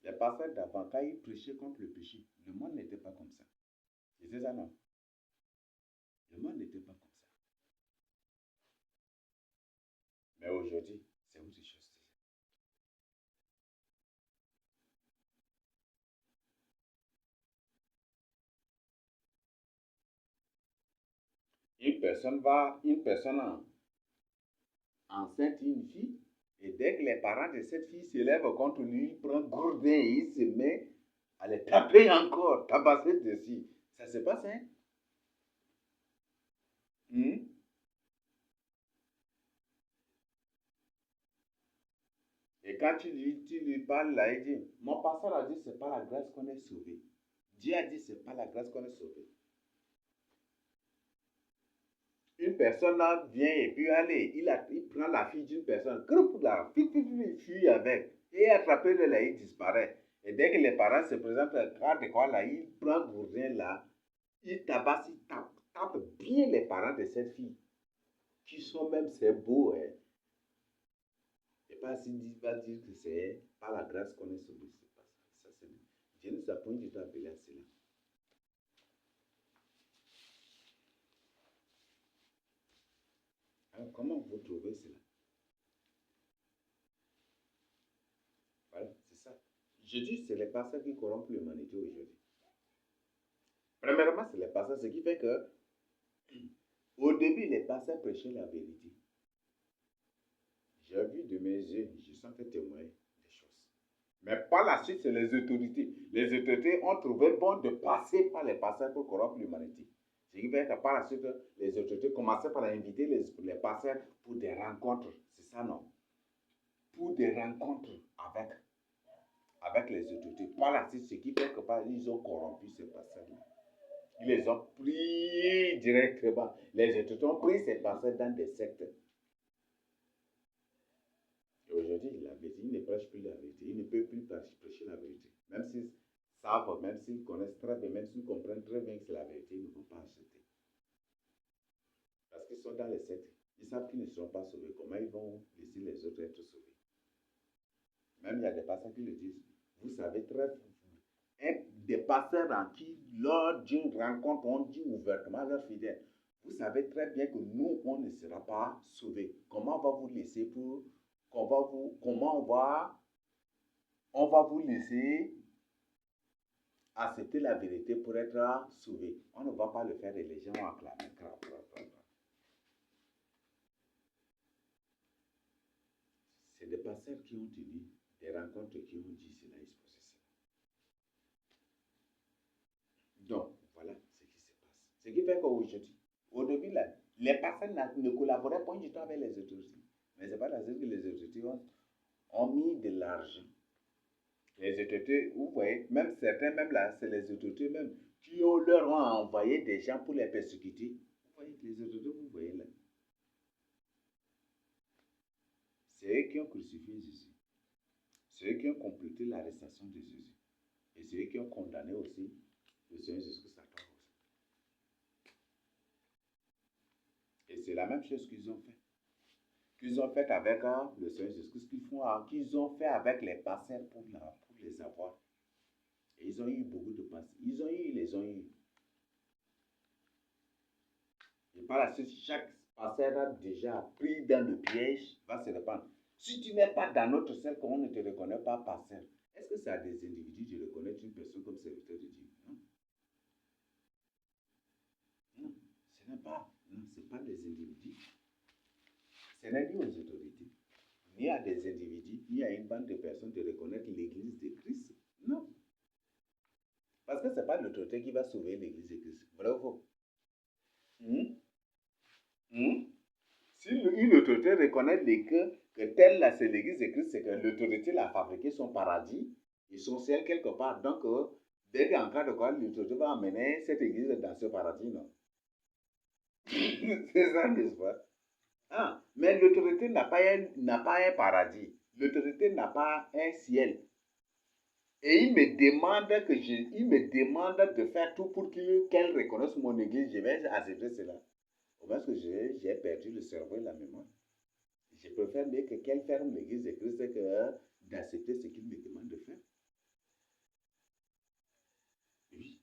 Les pasteurs d'avant, quand ils prêchaient contre le péché, le monde n'était pas comme ça. C'est ça, non? Le monde n'était pas comme ça. Mais aujourd'hui, c'est autre chose. Une personne enceinte une fille, et dès que les parents de cette fille s'élèvent contre lui, il prend gourdin et il se met à les taper encore, tabasser dessus. Ça se passe, hein? Hmm? Et quand tu lui parles là, il dit, mon pasteur a dit, c'est pas la grâce qu'on est sauvé. Dieu a dit, c'est pas la grâce qu'on est sauvé. Une personne là vient et puis allez, il prend la fille d'une personne, il fuit avec, et attrapé-le là, il disparaît. Et dès que les parents se présentent, quand de quoi là, il prend Gourdin là, il tabasse, il tape bien les parents de cette fille, qui sont même, c'est beau, hein. Et pas s'il va dire que c'est par la grâce qu'on est sauvé, c'est pas ça. Ça c'est Dieu nous a point du tout appelé à cela. Alors, comment vous trouvez cela? Voilà, c'est ça. Je dis, c'est les pasteurs qui corrompent l'humanité aujourd'hui. Premièrement, c'est les pasteurs, ce qui fait que, au début, les pasteurs prêchaient la vérité. J'ai vu de mes yeux, je sens que témoigner des choses. Mais par la suite, c'est les autorités. Les autorités ont trouvé bon de passer par les pasteurs pour corrompre l'humanité. Ce qui fait que par la suite, les autorités commençaient par inviter les pasteurs pour des rencontres. C'est ça, non? Pour des rencontres avec les autorités. Par la suite, ce qui fait que ils ont corrompu ces pasteurs-là. Ils les ont pris directement. Les autorités ont pris ces pasteurs dans des sectes. Et aujourd'hui, la vérité, ils ne prêchent plus la vérité. Ils ne peuvent plus prêcher la vérité. Même s'ils savent, même s'ils connaissent très bien, même s'ils comprennent très bien que c'est la vérité, ils ne vont pas accepter. Parce qu'ils sont dans les sectes. Ils savent qu'ils ne seront pas sauvés. Comment ils vont laisser les autres être sauvés? Même il y a des pasteurs qui le disent. Vous savez très bien. Des pasteurs en qui, lors d'une rencontre, on dit ouvertement à leurs fidèles, vous savez très bien que nous, on ne sera pas sauvés. Comment on va vous laisser pour... Comment on va vous laisser accepter la vérité pour être sauvés? On ne va pas le faire et les gens vont acclamer. C'est des pasteurs qui ont tenu des rencontres qui ont dit cela, exposé cela. Donc, voilà ce qui se passe. Ce qui fait qu'aujourd'hui, au début, là, les pasteurs ne collaboraient pas du tout avec les autorités. Mais c'est pas la que les autorités ont mis de l'argent. Les autorités, vous voyez, même certains, même là, c'est les autorités même, qui leur ont envoyé des gens pour les persécuter. Vous voyez, les autorités, vous voyez là. C'est eux qui ont crucifié Jésus. C'est eux qui ont complété l'arrestation de Jésus. Et c'est eux qui ont condamné aussi le Seigneur Jésus-Christ à tort aussi. Et c'est la même chose qu'ils ont fait. Qu'ils ont fait avec le Seigneur Jésus-Christ, qu'ils ont fait avec les pasteurs pour les avoir. Et ils ont eu beaucoup de pasteurs. Ils les ont eu. Et par la suite, chaque pasteur a déjà pris dans le piège, va se répandre. Si tu n'es pas dans notre cercle, on ne te reconnaît pas pasteur. Est-ce que c'est à des individus de reconnaître une personne comme serviteur de Dieu? Non. Non, ce n'est pas. Non, ce n'est pas des individus. Ce n'est ni aux autorités, ni à des individus, ni à une bande de personnes de reconnaître l'Église de Christ. Non. Parce que ce n'est pas l'autorité qui va sauver l'Église de Christ. Vrai ou faux? Si une autorité reconnaît que telle là c'est l'Église de Christ, c'est que l'autorité l'a fabriqué son paradis et son ciel quelque part. Donc, dès qu'en cas de quoi, l'autorité va amener cette Église dans ce paradis, non? C'est ça, n'est-ce pas? Ah, mais l'autorité n'a pas un paradis. L'autorité n'a pas un ciel. Et il me demande de faire tout pour qu'elle reconnaisse mon Église. Je vais accepter cela. Parce que j'ai perdu le cerveau et la mémoire. Je préfère mieux qu'elle ferme l'Église de Christ que d'accepter ce qu'il me demande de faire. Oui.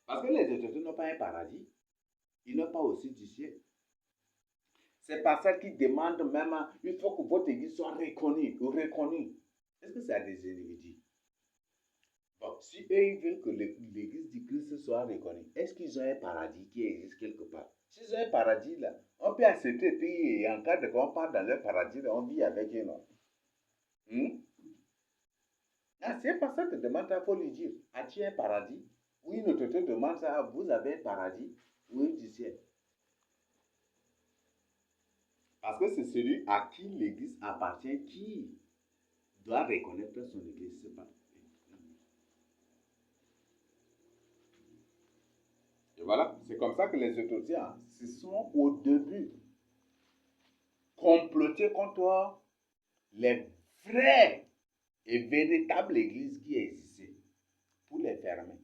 Parce que les autorités n'ont pas un paradis. Ils n'ont pas aussi du ciel. C'est par ça qu'ils demandent même, il faut que votre Église soit reconnue. Est-ce que c'est à des individus? Bon, si eux, ils veulent que l'Église du Christ soit reconnue, est-ce qu'ils ont un paradis qui existe quelque part? S'ils ont un paradis là, on peut accepter, puis en cas de quoi on part dans leur paradis, là, on vit avec eux, non? Ah, c'est pas ça que te demande, il faut lui dire, as-tu un paradis? Ou une autorité demande ça, vous avez un paradis ou du ciel. Parce que c'est celui à qui l'église appartient qui doit reconnaître son église. C'est pas. Et voilà, c'est comme ça que les autorités se sont au début complotés contre les vraies et véritables églises qui existaient pour les fermer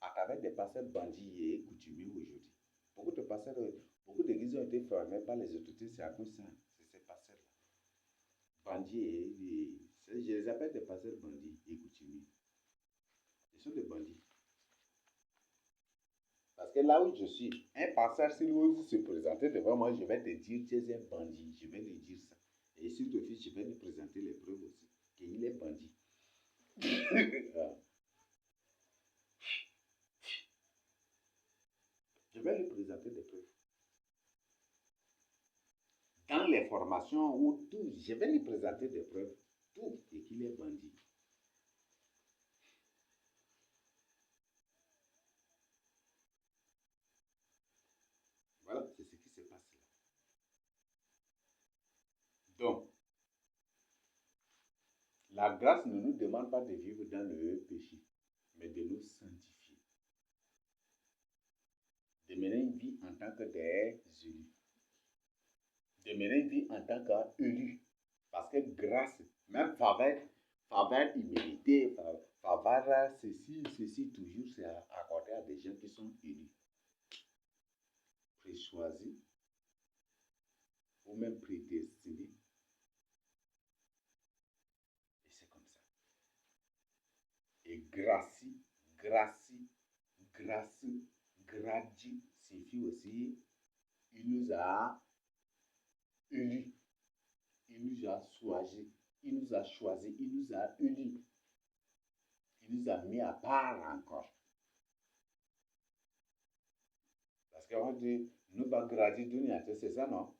à travers des pasteurs bandits et coutumiers aujourd'hui. Beaucoup d'églises ont été fermées par les autorités, c'est à cause de ça, c'est ces pasteurs-là. Bandits je les appelle des pasteurs bandits et coutumiers. Ils sont des bandits. Parce que là où je suis, un pasteur, si vous se présentez devant moi, je vais te dire tu es un bandit. Je vais lui dire ça. Et si tu refuse, je vais lui présenter les preuves aussi. Qu'il est bandit. Je vais lui présenter des preuves. Dans les formations ou tout, je vais lui présenter des preuves. Tout, et qu'il est bandit. Voilà, c'est ce qui se passe là. Donc, la grâce ne nous demande pas de vivre dans le péché, mais de nous sanctifier. De mener une vie en tant que des élus. De mener une vie en tant qu'élus. Parce que grâce, même faveur imméritée, faveur, ceci, toujours, c'est accordé à des gens qui sont élus. Préchoisis, ou même prédestinés. Et c'est comme ça. Et gracie, gradi signifie aussi, il nous a élus, il nous a choisis, il nous a choisis, il nous a élus, il nous a mis à part encore. Parce qu'on dit, nous pas gradi dunia, c'est ça, non?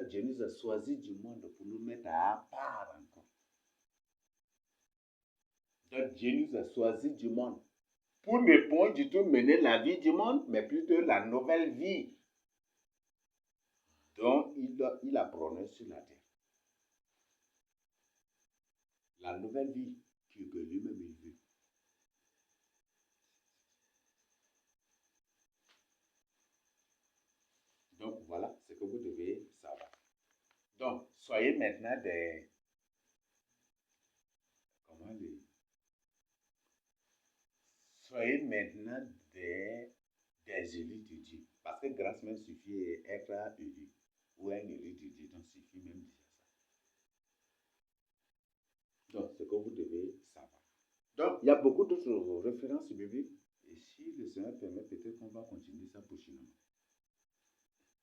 Dieu nous a choisis du monde pour nous mettre à part encore. Donc Dieu nous a choisis du monde pour ne pas du tout mener la vie du monde, mais plutôt la nouvelle vie dont il a prôné sur la terre. La nouvelle vie que lui-même il veut. Donc voilà ce que vous devez savoir. Donc soyez maintenant des... Comment dire? Soyez maintenant des élus de Dieu. Parce que grâce même suffit être élu. Ou un élu de Dieu, donc suffit même déjà ça. Donc, ce que vous devez savoir. Donc, il y a beaucoup d'autres références bibliques. Et si le Seigneur permet, peut-être qu'on va continuer ça prochainement.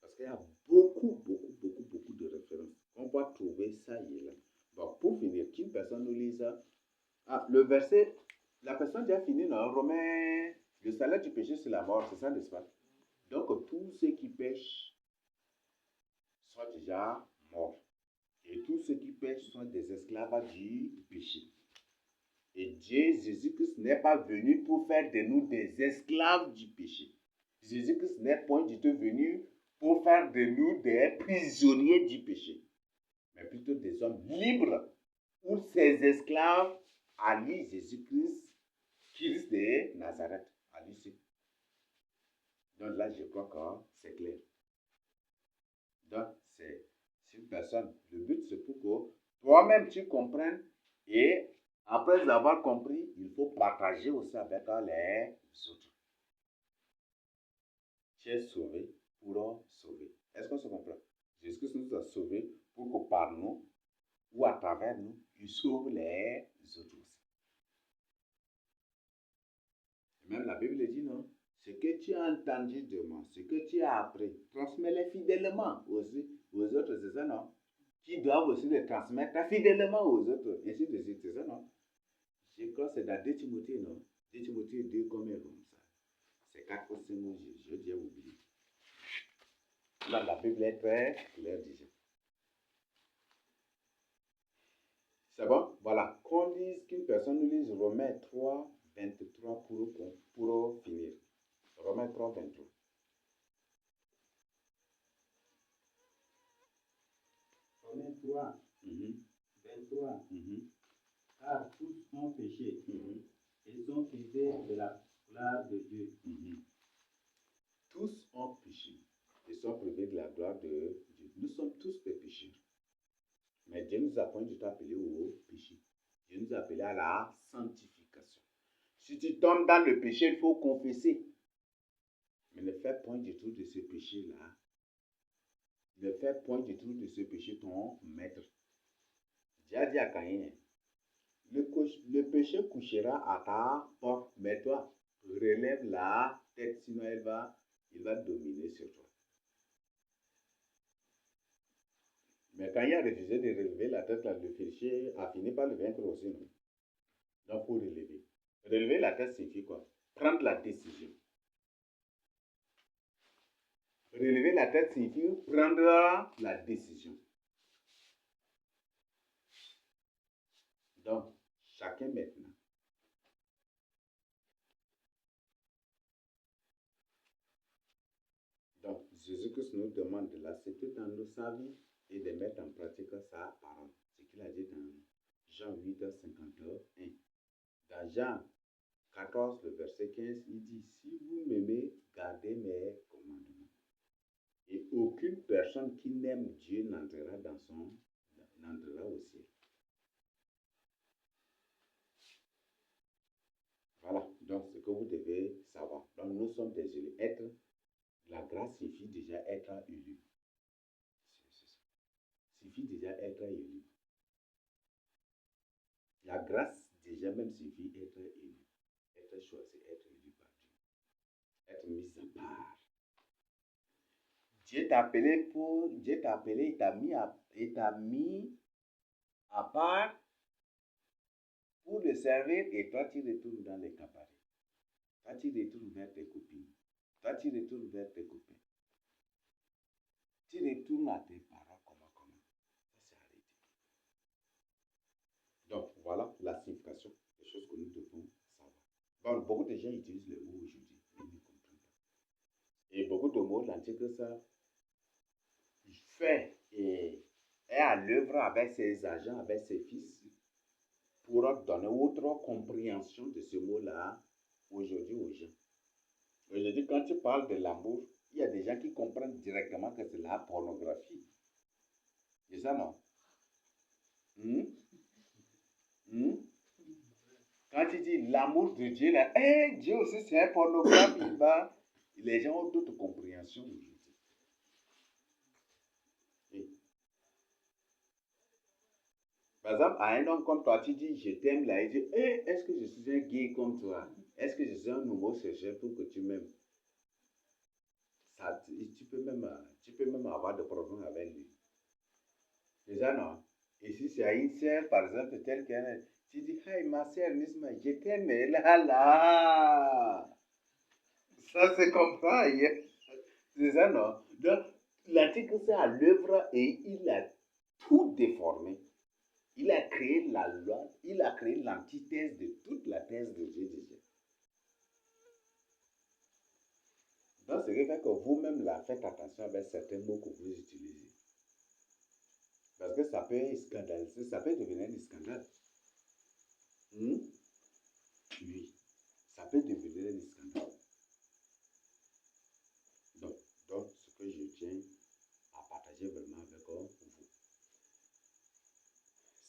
Parce qu'il y a beaucoup de références. On va trouver ça et là. Bon, pour finir, qu'une personne nous lise le verset, la personne déjà fini dans Romains, le salaire du péché c'est la mort, c'est ça, n'est-ce pas? Donc, tous ceux qui pêchent sont déjà morts. Et tous ceux qui pêchent sont des esclaves du péché. Et Dieu, Jésus-Christ, n'est pas venu pour faire de nous des esclaves du péché. Jésus-Christ n'est point du tout venu pour faire de nous des prisonniers du péché, mais plutôt des hommes libres, ou ses esclaves à lui, Jésus-Christ, Christ de Nazareth, à lui seul. Donc là, je crois que c'est clair. Donc, c'est une personne. Le but, c'est pour que toi-même, tu comprennes. Et après avoir compris, il faut partager aussi avec les autres. Tu es sauvé pour sauver. Est-ce qu'on se comprend? Jésus-Christ nous a sauvés pour que par nous, ou à travers nous, il sauve les autres aussi. Et même la Bible dit, non? Ce que tu as entendu de moi, ce que tu as appris, transmets-les fidèlement aussi aux autres, c'est ça, non? Qui doivent aussi les transmettre fidèlement aux autres, ainsi de suite, c'est ça, non? Je crois que c'est dans 2 Timothée, non? 2 Timothée 2, combien comme ça? C'est 4 ou 5 mots, je déjà oublié. Là, la Bible est très claire déjà. C'est bon? Voilà. Qu'on dise qu'une personne nous lise Romains 3, 23 pour finir. Romains 3, 23. Romains 3, 23. Car tous ont péché et sont privés de la gloire de Dieu. Tous ont péché et sont privés de la gloire de Dieu. Nous sommes tous des pécheurs. Mais Dieu nous a point du tout appelé au péché. Dieu nous a appelé à la sanctification. Si tu tombes dans le péché, il faut confesser. Mais ne fais point du tout de ce péché-là. Ne fais point du tout de ce péché ton maître. Dieu a dit à Caïn, le péché couchera à ta porte, mais toi, relève la tête, sinon il va dominer sur toi. Mais quand il a refusé de relever la tête, là, le péché a fini par le vaincre aussi. Non? Donc, il faut relever. Relever la tête signifie quoi? Prendre la décision. Relever la tête signifie prendre la décision. Donc, chacun maintenant. Donc, Jésus-Christ nous demande de l'accepter dans sa vie et de mettre en pratique sa parole. Ce qu'il a dit dans Jean 8, 51. Dans Jean 14, le verset 15, il dit, si vous m'aimez, gardez mes commandements. Et aucune personne qui n'aime Dieu n'entrera au ciel. Voilà, donc ce que vous devez savoir. Donc nous sommes des élus. La grâce suffit déjà être élu. C'est ça. Suffit déjà être élu. La grâce déjà même suffit être élu. Être choisi, être élu par Dieu. Être mis à part. Dieu t'a appelé, il t'a mis à part pour le servir et toi tu retournes dans les cabarets. Toi tu retournes vers tes copines. Toi tu retournes vers tes copains. Tu retournes à tes parents comment. Ça c'est arrêté. Donc voilà la signification des choses que nous devons savoir. Bon, beaucoup de gens utilisent le mot aujourd'hui, mais ils ne comprennent pas. Et beaucoup de mots, l'antique ça fait et est à l'œuvre avec ses agents, avec ses fils, pour donner autre compréhension de ce mot-là aujourd'hui aux gens. Aujourd'hui, quand tu parles de l'amour, il y a des gens qui comprennent directement que c'est la pornographie. C'est ça, non? Quand tu dis l'amour de Dieu, là, Dieu aussi c'est un pornographe, les gens ont d'autres compréhensions aujourd'hui. Par exemple, à un homme comme toi, tu dis je t'aime là, il dit est-ce que je suis un gay comme toi? Est-ce que je suis un homosexuel pour que tu m'aimes? Ça, tu peux même avoir des problèmes avec lui. C'est ça, non? Et si c'est à une sœur, par exemple, telle qu'elle est, tu dis hey, ma sœur Nisma, je t'aime, là. Ça se comprend, hein? C'est ça, non? Donc, l'article, c'est à l'œuvre et il a tout déformé. Il a créé la loi, il a créé l'antithèse de toute la thèse de Dieu déjà. Donc, ce qui fait que vous-même, là, faites attention avec certains mots que vous utilisez. Parce que ça peut scandaliser, ça peut devenir un scandale. Oui, ça peut devenir un scandale. Donc, ce que je tiens à partager vraiment avec vous.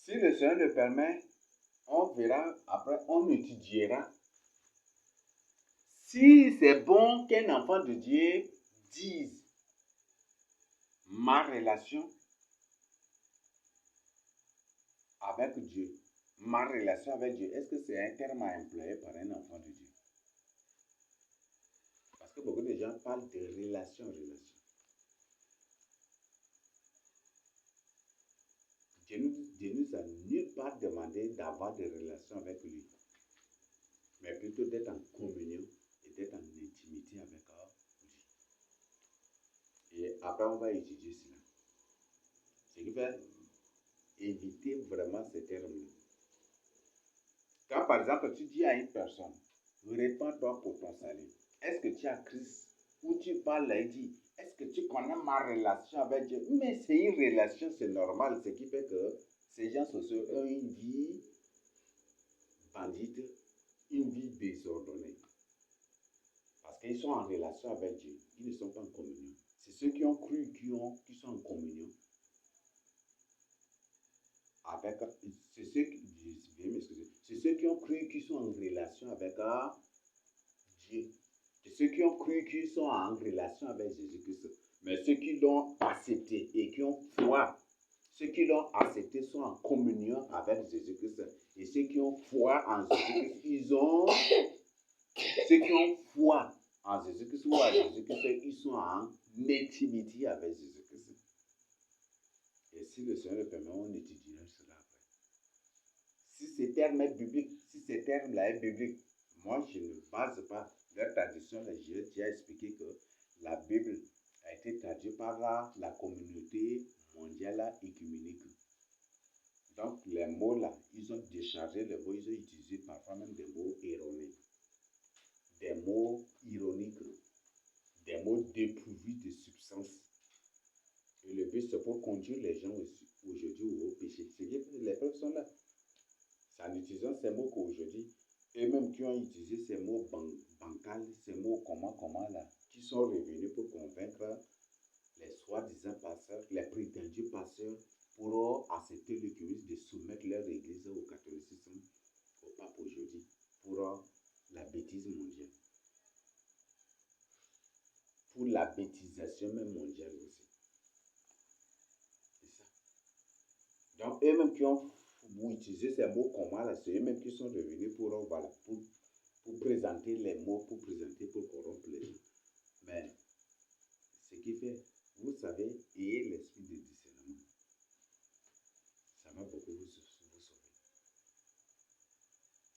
Si le Seigneur le permet, on verra, après on étudiera. Si c'est bon qu'un enfant de Dieu dise ma relation avec Dieu, ma relation avec Dieu, est-ce que c'est un terme à employer par un enfant de Dieu? Parce que beaucoup de gens parlent de relation. Dieu nous a nulle part demandé d'avoir des relations avec lui, mais plutôt d'être en communion et d'être en intimité avec lui. Et après, on va étudier cela. Ce qui fait éviter vraiment ces termes-là. Quand par exemple tu dis à une personne, répands-toi pour ton salut, est-ce que tu as Christ? Ou tu parles et dis, est-ce que tu connais ma relation avec Dieu? Mais c'est une relation, c'est normal, ce qui fait que ces gens sociaux ont une vie bandite, une vie désordonnée. Parce qu'ils sont en relation avec Dieu, ils ne sont pas en communion. C'est ceux qui ont cru qui sont en communion avec, c'est ceux qui ont cru qui sont en relation avec Dieu. C'est ceux qui ont cru qui sont en relation avec Jésus-Christ. Mais ceux qui l'ont accepté et qui ont foi, ceux qui l'ont accepté sont en communion avec Jésus-Christ. Et ceux qui ont foi en Jésus-Christ, ceux qui ont foi en Jésus-Christ ou à Jésus-Christ, ils sont en intimité avec Jésus-Christ. Et si le Seigneur le permet, on étudiera cela après. Si ces termes est biblique, si ces termes-là est biblique, moi je ne base pas leur tradition. J'ai déjà expliqué que la Bible a été traduite par la communauté mondiale écuménique. Donc les mots là, ils ont déchargé les mots, ils ont utilisé parfois même des mots erronés, des mots ironiques, des mots dépourvus de substance. Et le but c'est pour conduire les gens aujourd'hui au péché. Les preuves sont là. C'est en utilisant ces mots qu'aujourd'hui, eux-mêmes qui ont utilisé ces mots bancals, ces mots comment là, qui sont revenus pour convaincre les soi-disant pasteurs, les prétendus pasteurs, pour accepter l'écuménisme, de soumettre leur église au catholicisme, au pape aujourd'hui, pour la bêtise mondiale. Pour la bêtisation même mondiale aussi. C'est ça. Donc, eux-mêmes qui ont utilisé ces mots communs, là, c'est eux-mêmes qui sont revenus pour présenter les mots, pour corrompre les gens. Mais, ce qui fait, vous savez, ayez l'esprit de discernement. Ça va beaucoup vous sauver.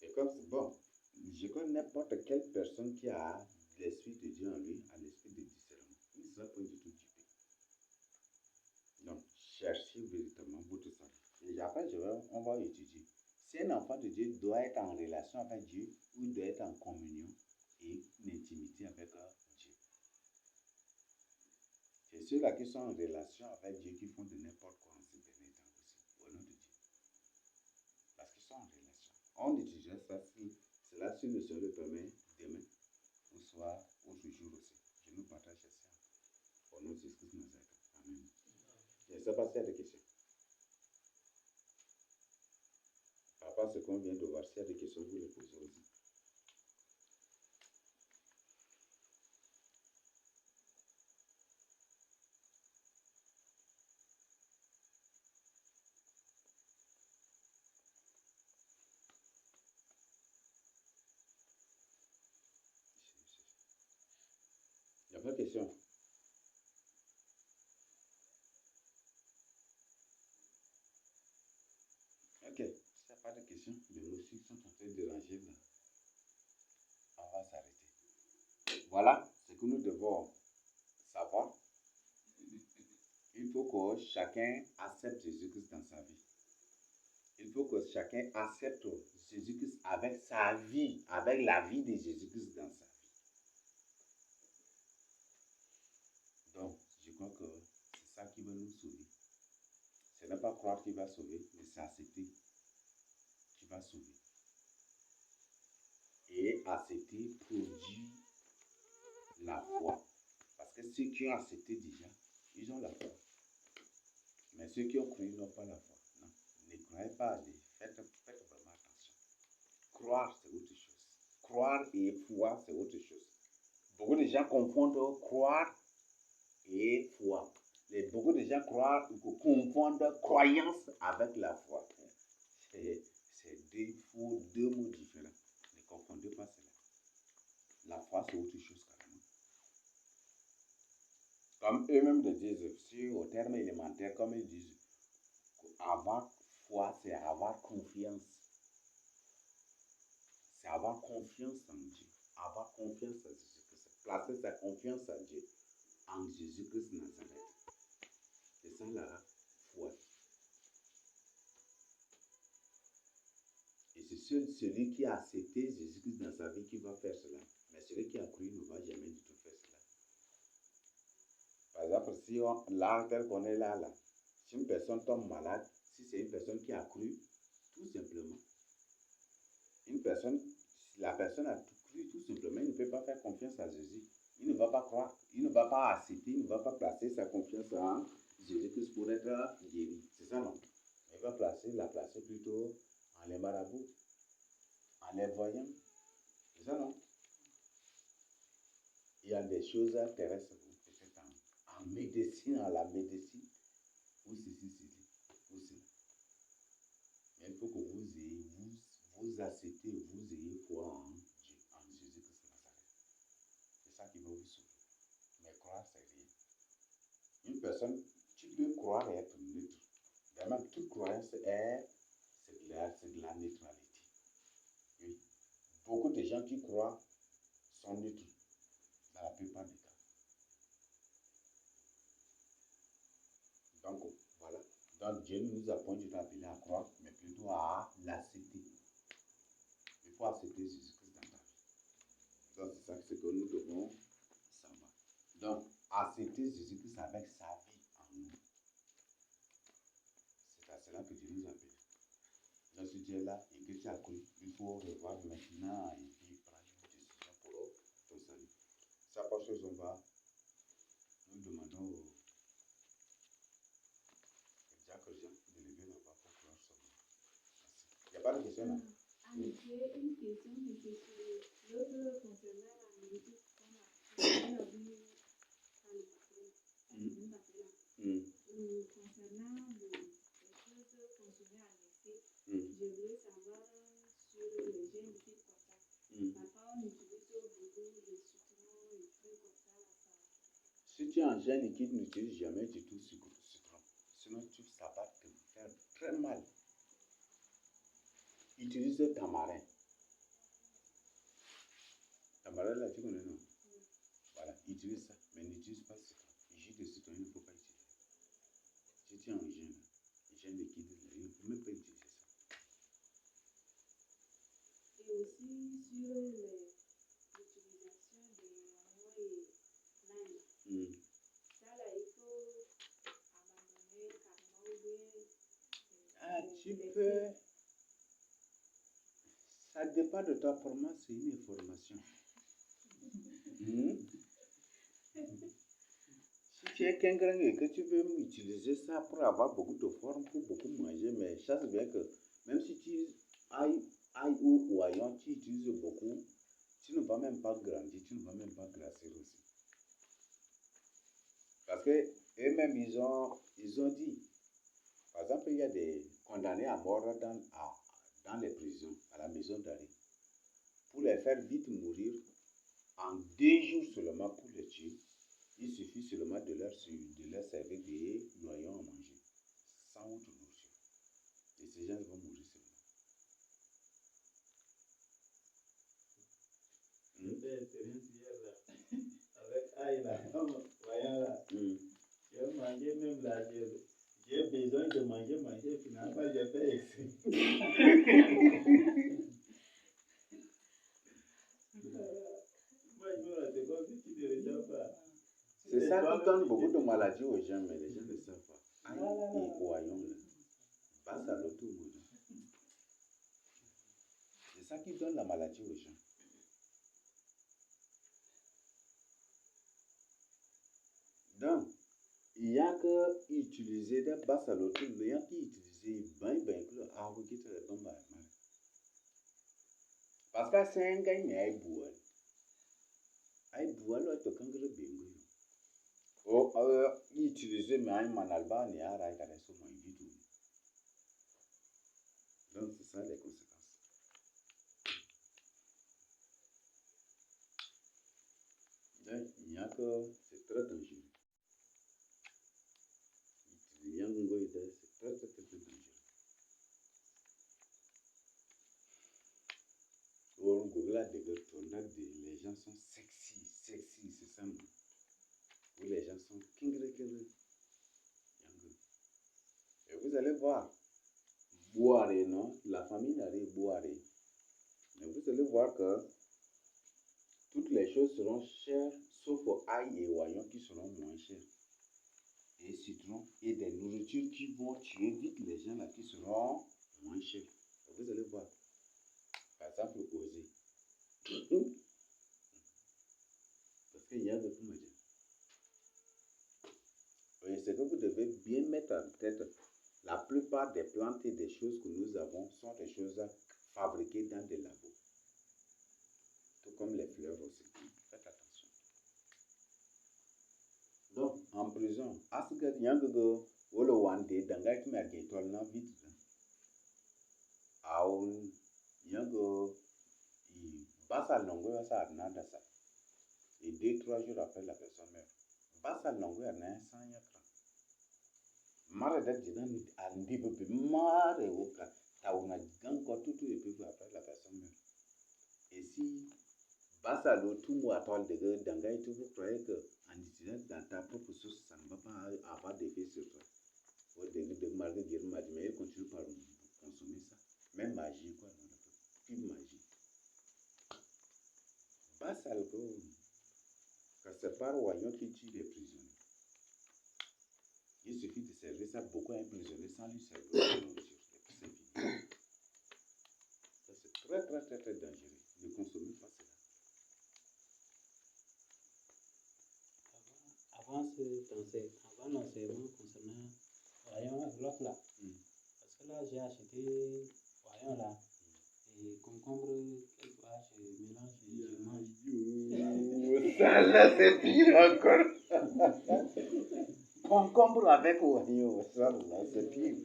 Et comme c'est bon, je connais n'importe quelle personne qui a l'esprit de Dieu en lui, a l'esprit de discernement. Il ne sera pas du tout dupé. Donc, cherchez véritablement votre salut. Et après, on va étudier. Si un enfant de Dieu doit être en relation avec Dieu, ou il doit être en communion et une intimité avec Dieu. C'est ceux-là qui sont en relation avec Dieu qui font de n'importe quoi en ces derniers temps aussi, au nom de Dieu. Parce qu'ils sont en relation. On étudiera ça si le Seigneur le permet demain, ou soit autre jour aussi. Je nous partage ça. Au nom de Jésus-Christ Nazareth. Amen. Je ne sais pas s'il y a des questions. Par rapport à ce qu'on vient de voir, s'il y a des questions, vous les posez aussi. Il n'y a pas de questions. Ok, s'il n'y a pas de questions, les musiques sont en train de déranger là. On va s'arrêter. Voilà ce que nous devons savoir. Il faut que chacun accepte Jésus-Christ dans sa vie. Il faut que chacun accepte Jésus-Christ avec sa vie, avec la vie de Jésus-Christ dans sa vie. Donc, je crois que c'est ça qui va nous sauver. Ce n'est pas croire qu'il va sauver, mais c'est accepter qu'il va sauver. Et accepter produit la foi. Parce que ceux qui ont accepté déjà, ils ont la foi. Mais ceux qui ont cru n'ont pas la foi. Non, ne croyez pas. Faites vraiment attention. Croire, c'est autre chose. Croire et foi, c'est autre chose. Beaucoup de gens confondent croire et foi. Beaucoup de gens confondent croyance avec la foi. C'est deux mots différents. Ne confondez pas cela. La foi, c'est autre chose carrément. Comme eux-mêmes le disent, si au terme élémentaire, comme ils disent, avoir foi, c'est avoir confiance. C'est avoir confiance en Dieu. Avoir confiance en Jésus-Christ. Placer sa confiance en Dieu. En Jésus-Christ Nazareth. C'est ça la foi. Et c'est seul celui qui a accepté Jésus-Christ dans sa vie qui va faire cela. Mais celui qui a cru ne va jamais du tout faire cela. Par exemple, si là, tel qu'on est là, si une personne tombe malade, si c'est une personne qui a cru, tout simplement, la personne a cru tout simplement, il ne peut pas faire confiance à Jésus. Il ne va pas croire, il ne va pas accepter, il ne va pas placer sa confiance en Jésus-Christ pour être guéri. C'est ça, non? Il va la placer plutôt en les marabouts, en les voyants. C'est ça, non? Il y a des choses terrestres, peut-être en médecine, en la médecine, ou ceci, ou cela. Mais il faut que vous acceptez, vous ayez foi en Dieu, en Jésus-Christ de Nazareth. C'est ça qui va vous sauver. Mais croire, c'est rien. Une personne, tu peux croire et être neutre. Vraiment, toute croyance c'est de la neutralité. Oui. Beaucoup de gens qui croient sont neutres dans la plupart des cas. Donc, voilà. Donc, Dieu ne nous a point du tout appelé à croire, mais plutôt à l'accepter. Il faut accepter Jésus-Christ dans ta vie. Donc, c'est ça que nous devons savoir. Donc, accepter Jésus-Christ avec sa vie en nous. C'est à cela que Dieu nous appelle. Donc, si tu es là et que tu as cru, il faut revoir maintenant et puis prendre une décision pour ton salut. C'est à partir de là, nous demandons aux diacres de lever la voix pour clore son nom. Il n'y a pas de question là? J'ai une question, mais c'est sur l'autre concernant la médecine qu'on a vu par le passé. Concernant les choses consommées en excès, je voulais savoir sur les gènes liquides comme ça. Parfois, on utilise beaucoup de citron et trucs comme ça. Si tu es en gène liquide, n'utilise jamais du tout citron. Sinon, ça va te faire très mal. Utilise tamarin. Tamarin, là, tu connais, non? Voilà, utilise ça, mais n'utilise pas citron. Jus de citron, il ne faut pas utiliser. Si tu es en gène liquide, il ne faut même pas utiliser ça. Et aussi sur l'utilisation des oignons et l'ail. Ça, là, il faut abandonner carrément ou bien. Tu peux. Ça dépend de toi. Pour moi, c'est une information. Si tu es qu'un et que tu veux utiliser ça pour avoir beaucoup de forme, pour beaucoup manger, mais chasse bien que même si tu ailles ou oignon, tu utilises beaucoup, tu ne vas même pas grandir, tu ne vas même pas grasser aussi. Parce que eux-mêmes, ils ont dit, par exemple, il y a des condamnés à mort dans les prisons, à la maison d'arrêt. Pour les faire vite mourir, en 2 jours seulement pour les tuer, il suffit seulement de leur servir des noyaux à manger, sans autre nourriture. Et ces gens vont mourir seulement. J'ai fait expérience hier là, avec aïe là, voyons là. J'ai mangé même là, j'ai besoin de manger, finalement j'ai fait excès. Moi je me c'est comme si tu ne ressens pas. C'est ça qui donne beaucoup de maladies aux gens, mais les gens ne savent pas. Aïe et oignon là, passe à l'autre bout. C'est ça qui donne la maladie aux gens. Donc, il y a que utiliser des basses à l'autre, il y a qui utiliser ben à vous qui te répondent mal. Parce que c'est un gars qui est bourré. Il bourré là, tu quand le bingo. Oh, utiliser mais un manalba ni à raïka de son du tout. Donc, c'est ça les conséquences. Donc, il y a que c'est très dangereux. Utiliser un gongo, c'est très dangereux. Ou on google les gens sont sexy, c'est ça. Où les gens sont kingre. Et vous allez voir, boire, non? La famille n'arrive boire. Mais vous allez voir que toutes les choses seront chères, sauf ail et oignon qui seront moins chers. Et citron et des nourritures qui vont tuer vite les gens là qui seront moins chers. Vous allez voir. Par exemple, oser. Parce qu'il y a de tout dire. Oui, c'est que vous devez bien mettre en tête. La plupart des plantes et des choses que nous avons sont des choses fabriquées dans des labos. Tout comme les fleurs aussi. Faites attention. Donc, en prison, asga yango wolo wande danga ki mer ge tol na vite. Aun yango i basa longo ya sa nada sa. Et 2-3 jours après la personne meurt. Basa longo ya na 100 yatra. Mara da dinan andi bebe mare oka tauna ganko tout et puis après la personne meurt. Et si basa lo tout mo atol de danga et tout vous croyez que en utilisant dans ta propre sauce ça ne va pas avoir d'effet sur toi. Au début de malgré dire magie mais continue par consommer ça. Même magie quoi non plus magie. Basa le que c'est pas royaume qui tue les prisonniers. Il suffit de servir ça beaucoup à un prisonnier sans lui servir de nourriture. C'est fini. Ça, c'est très, très, très, très dangereux. Ne consommez pas cela. Avant l'enseignement concernant voyons l'autre là. Parce que là, j'ai acheté voyons là. Et concombre, quelquefois, je mélange et je mange. Ça là, c'est pire encore. Concombre avec oignon, ça là, c'est pire.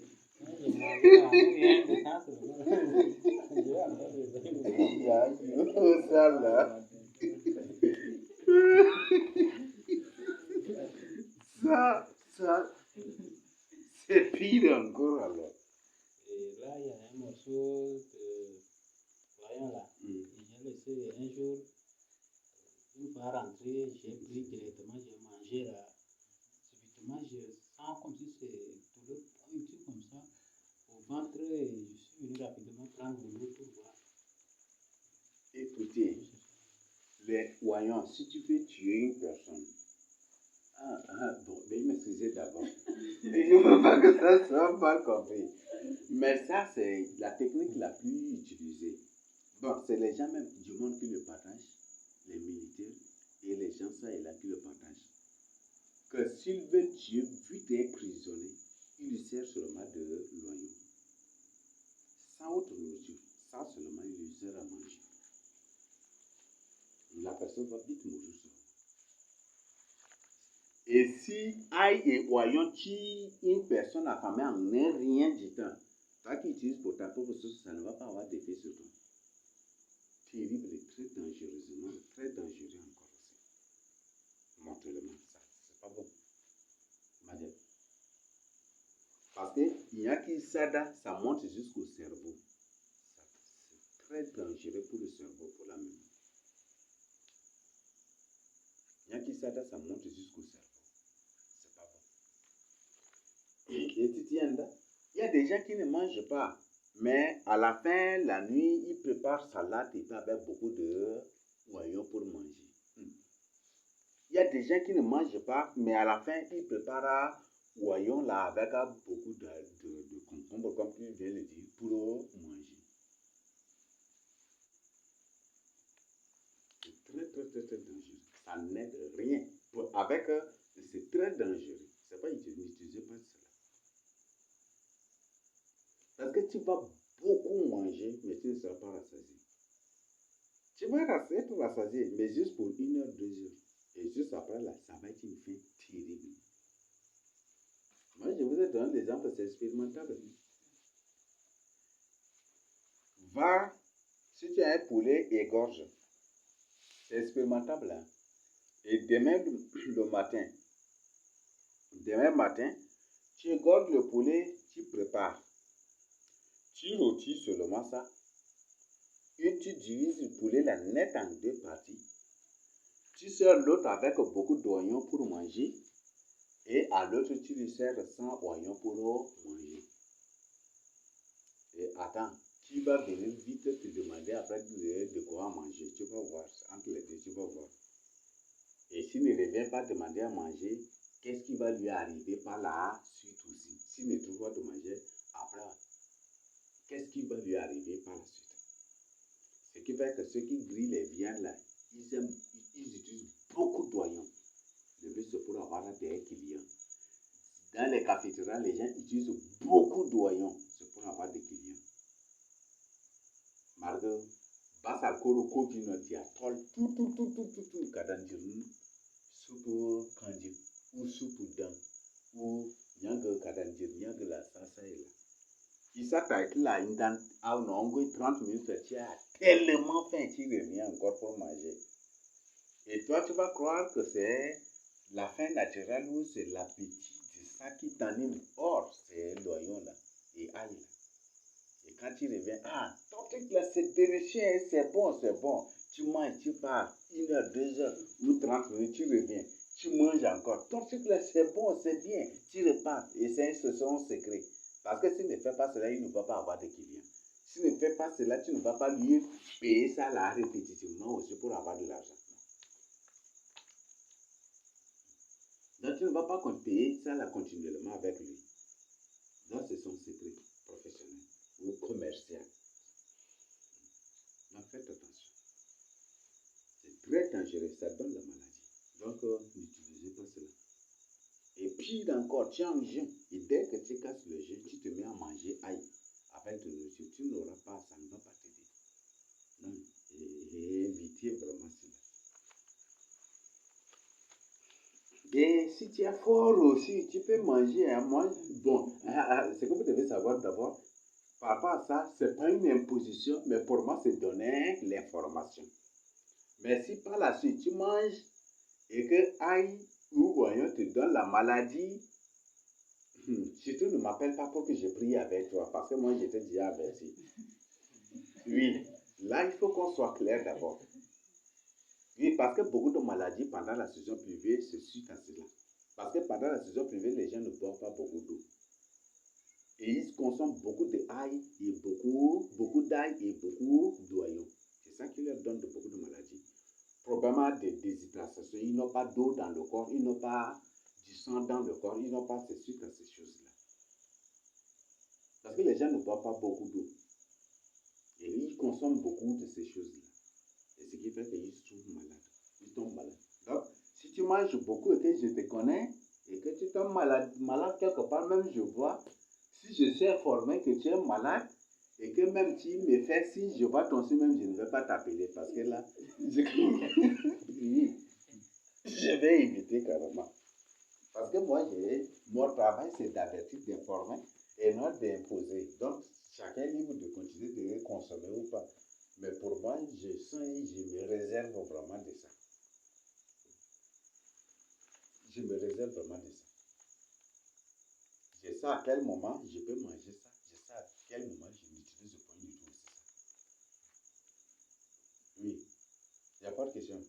Ça là. Ça, c'est pire encore alors. Et là, il y a un morceau de voyons là. Et j'ai laissé un jour, une fois rentré, j'ai pris directement, j'ai mangé là. Subitement, je sens comme si c'est douleur pointue comme ça au ventre et je suis venu rapidement prendre l'eau pour voir. Écoutez, les voyons, si tu veux tuer une personne, bon, veuillez m'excuser d'abord. Je ne veux pas que ça soit mal compris. Mais ça, c'est la technique la plus utilisée. Bon, c'est les gens même du monde qui le partagent, les militaires et les gens ça et là qui le partagent. Que s'ils veulent tuer, vu des prisonniers, ils lui servent seulement de l'oignon. Sans autre nourriture, ça seulement, ils lui servent à manger. La personne va vite mourir. Et si ail et oignon tuent une personne affamée en rien du temps, toi qui utilises pour ta propre sauce, ça ne va pas avoir d'effet sur toi. Terrible et très dangereusement, très dangereux encore aussi. Mortellement, ça, c'est pas bon. Madame. Parce qu'il y a qui ça monte jusqu'au cerveau. C'est très dangereux pour le cerveau, pour la mémoire. Il y a qui ça monte jusqu'au cerveau. C'est pas bon. Et tu tiens là, il y a des gens qui ne mangent pas. Mais à la fin, la nuit, ils préparent salade et puis avec beaucoup de oignons pour manger. Il y a des gens qui ne mangent pas, mais à la fin, ils préparent oignons là avec beaucoup de concombre, comme tu viens de le dire, pour manger. C'est très, très, très, très dangereux. Ça n'aide rien. Avec, c'est très dangereux. C'est pas n'utilisez pas cela. Parce que tu vas beaucoup manger, mais tu ne seras pas rassasié. Tu vas être rassasié, mais juste pour 1 heure, 2 heures. Et juste après, là, ça va être une faim terrible. Moi, je vous ai donné l'exemple, c'est expérimentable. Va, si tu as un poulet, égorge. C'est expérimentable. Hein? Et demain matin, tu égorges le poulet, tu prépares. Tu rôtis seulement ça. Et tu divises le poulet la net en 2 parties. Tu sers l'autre avec beaucoup d'oignons pour manger. Et à l'autre, tu lui sers sans oignons pour manger. Et attends, qui va venir vite te demander après de quoi manger. Tu vas voir, entre les deux, tu vas voir. Et s'il ne revient pas demander à manger, qu'est-ce qui va lui arriver par la suite aussi? S'il ne trouve pas de manger, après, qu'est-ce qui va lui arriver par la suite? Ce qui fait que ceux qui grillent les viandes là, ils utilisent beaucoup d'oignons. Le but c'est pour avoir des clients. Dans les cafétérias, les gens utilisent beaucoup d'oignons. C'est pour avoir des clients. Margot, basa koro kopi no dia tol tout kadanjiru soupe kandi ou soupe dan ou nyanga kadanjiru nyanga la sasa là. Il s'attaque là dans à un 30 minutes tu as tellement faim qu'il revient encore pour manger. Et toi tu vas croire que c'est la faim naturelle ou c'est l'appétit de ça qui t'anime. Or c'est l'oignon là et ail là. Et quand tu reviens, ton truc là c'est délicieux, c'est bon. Tu manges, tu pars 1 heure, 2 heures ou 30 minutes, tu reviens, tu manges encore. Ton truc là c'est bon, c'est bien, tu repars. Et c'est son secret. Parce que s'il ne fait pas cela, il ne va pas avoir de clients. S'il ne fait pas cela, tu ne vas pas lui payer ça là répétitivement aussi pour avoir de l'argent. Donc tu ne vas pas payer ça là continuellement avec lui. Donc c'est son secret professionnel ou commercial. Donc faites attention. C'est très dangereux, ça donne la maladie. Donc n'utilisez pas cela. Et puis encore, tu es en jeûne. Et dès que tu casses le jeûne, tu te mets à manger aïe avec de nourriture. Tu n'auras pas, ça ne va pas t'aider. Non, et évitez vraiment cela. Et si tu es fort aussi, tu peux manger un moins. Bon, ce que vous devez savoir d'abord, par rapport à ça, ce n'est pas une imposition, mais pour moi, c'est donner l'information. Mais si par la suite, tu manges et que aïe ou oignon te donne la maladie, surtout ne m'appelle pas pour que je prie avec toi, parce que moi, j'étais déjà averti. Oui, là, il faut qu'on soit clair d'abord. Oui, parce que beaucoup de maladies pendant la saison pluvieuse, c'est suite à cela. Parce que pendant la saison pluvieuse, les gens ne boivent pas beaucoup d'eau. Et ils consomment beaucoup d'ail et beaucoup d'ail et beaucoup d'oignons. C'est ça qui leur donne beaucoup de maladies. Probablement des déshydratations. Ils n'ont pas d'eau dans le corps, ils n'ont pas du sang dans le corps, ils n'ont pas suite à ces choses-là. Parce que les gens ne boivent pas beaucoup d'eau. Et ils consomment beaucoup de ces choses-là. Et ce qui fait qu'ils se trouvent malades. Ils tombent malades. Donc, si tu manges beaucoup et que je te connais, et que tu tombes malade quelque part, même je vois, si je suis informé que tu es malade, et que même tu me fais, si je vois ton signe, même je ne vais pas t'appeler, parce que là, je vais éviter carrément. Parce que moi, mon travail, c'est d'avertir, d'informer, et non d'imposer. Donc, chacun est libre de continuer de consommer ou pas. Mais pour moi, je sens et je me réserve vraiment de ça. Je me réserve vraiment de ça. Je sais à quel moment je peux manger ça. Je sais à quel moment je n'utilise pas du tout aussi ça. Oui. Il n'y a pas de question.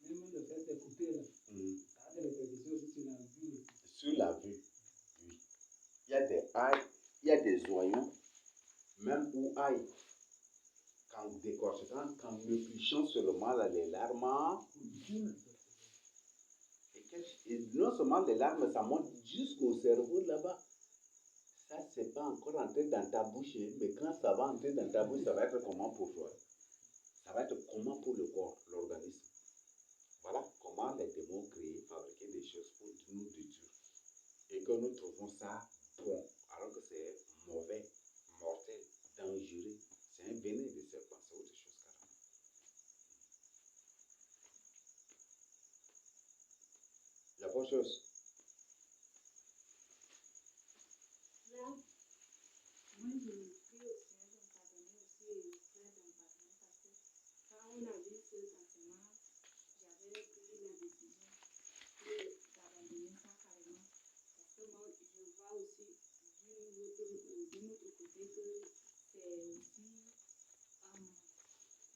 Même le fait d'écouter là, ça a des répercussions sur la vue. Sur la vue, oui. Il y a des ail, il y a des oignons, même ou ail. Quand décortiquant, quand épluchant seulement là, les larmes coulent. Et non seulement les larmes, ça monte jusqu'au cerveau là-bas. Ça, c'est pas encore entré dans ta bouche, mais quand ça va entrer dans ta bouche, ça va être comment pour toi? Ça va être comment pour le corps, l'organisme? Voilà comment les démons créent, fabriquer des choses pour nous détruire. Et que nous trouvons ça bon, alors que c'est mauvais, mortel, dangereux. C'est un venin de serpent, c'est autre chose carrément. Il y a autre chose. Là, moi, je me prie au Seigneur de me pardonner aussi et au frère de me pardonner parce que quand on a vu ce sentiment, j'avais pris la décision d'abandonner ça carrément. Parce que moi, je vois aussi d'un autre côté que c'est aussi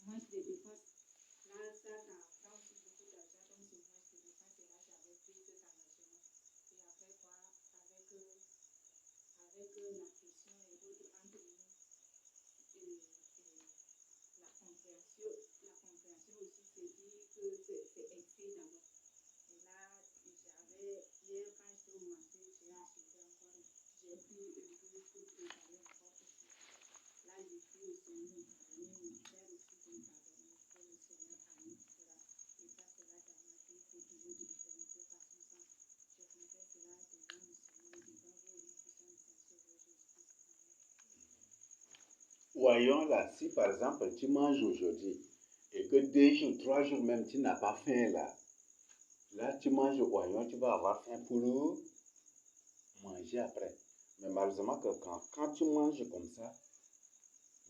moins de dépenses. Là, ça prend aussi beaucoup d'argent, donc c'est moins de dépenses. Et là, j'avais pris cet engagement. Et après quoi, avec la question la compréhension aussi se dit que c'est excès d'abord. Et là, hier quand j'étais au marché, j'ai acheté encore, j'ai pris un peu pour préparer encore autre chose. Là, j'ai pris au Seigneur de pardonner, mon frère aussi de me pardonner, que le Seigneur annule cela, efface cela dans ma vie pour toujours de l'éternité, parce que ça, je confesse cela devant le Seigneur et devant vous, au nom puissant du Sauveur Jésus-Christ. Voyons là, si par exemple tu manges aujourd'hui et que 2 jours, 3 jours même tu n'as pas faim là tu manges voyons, tu vas avoir faim pour manger après. Mais malheureusement que quand tu manges comme ça,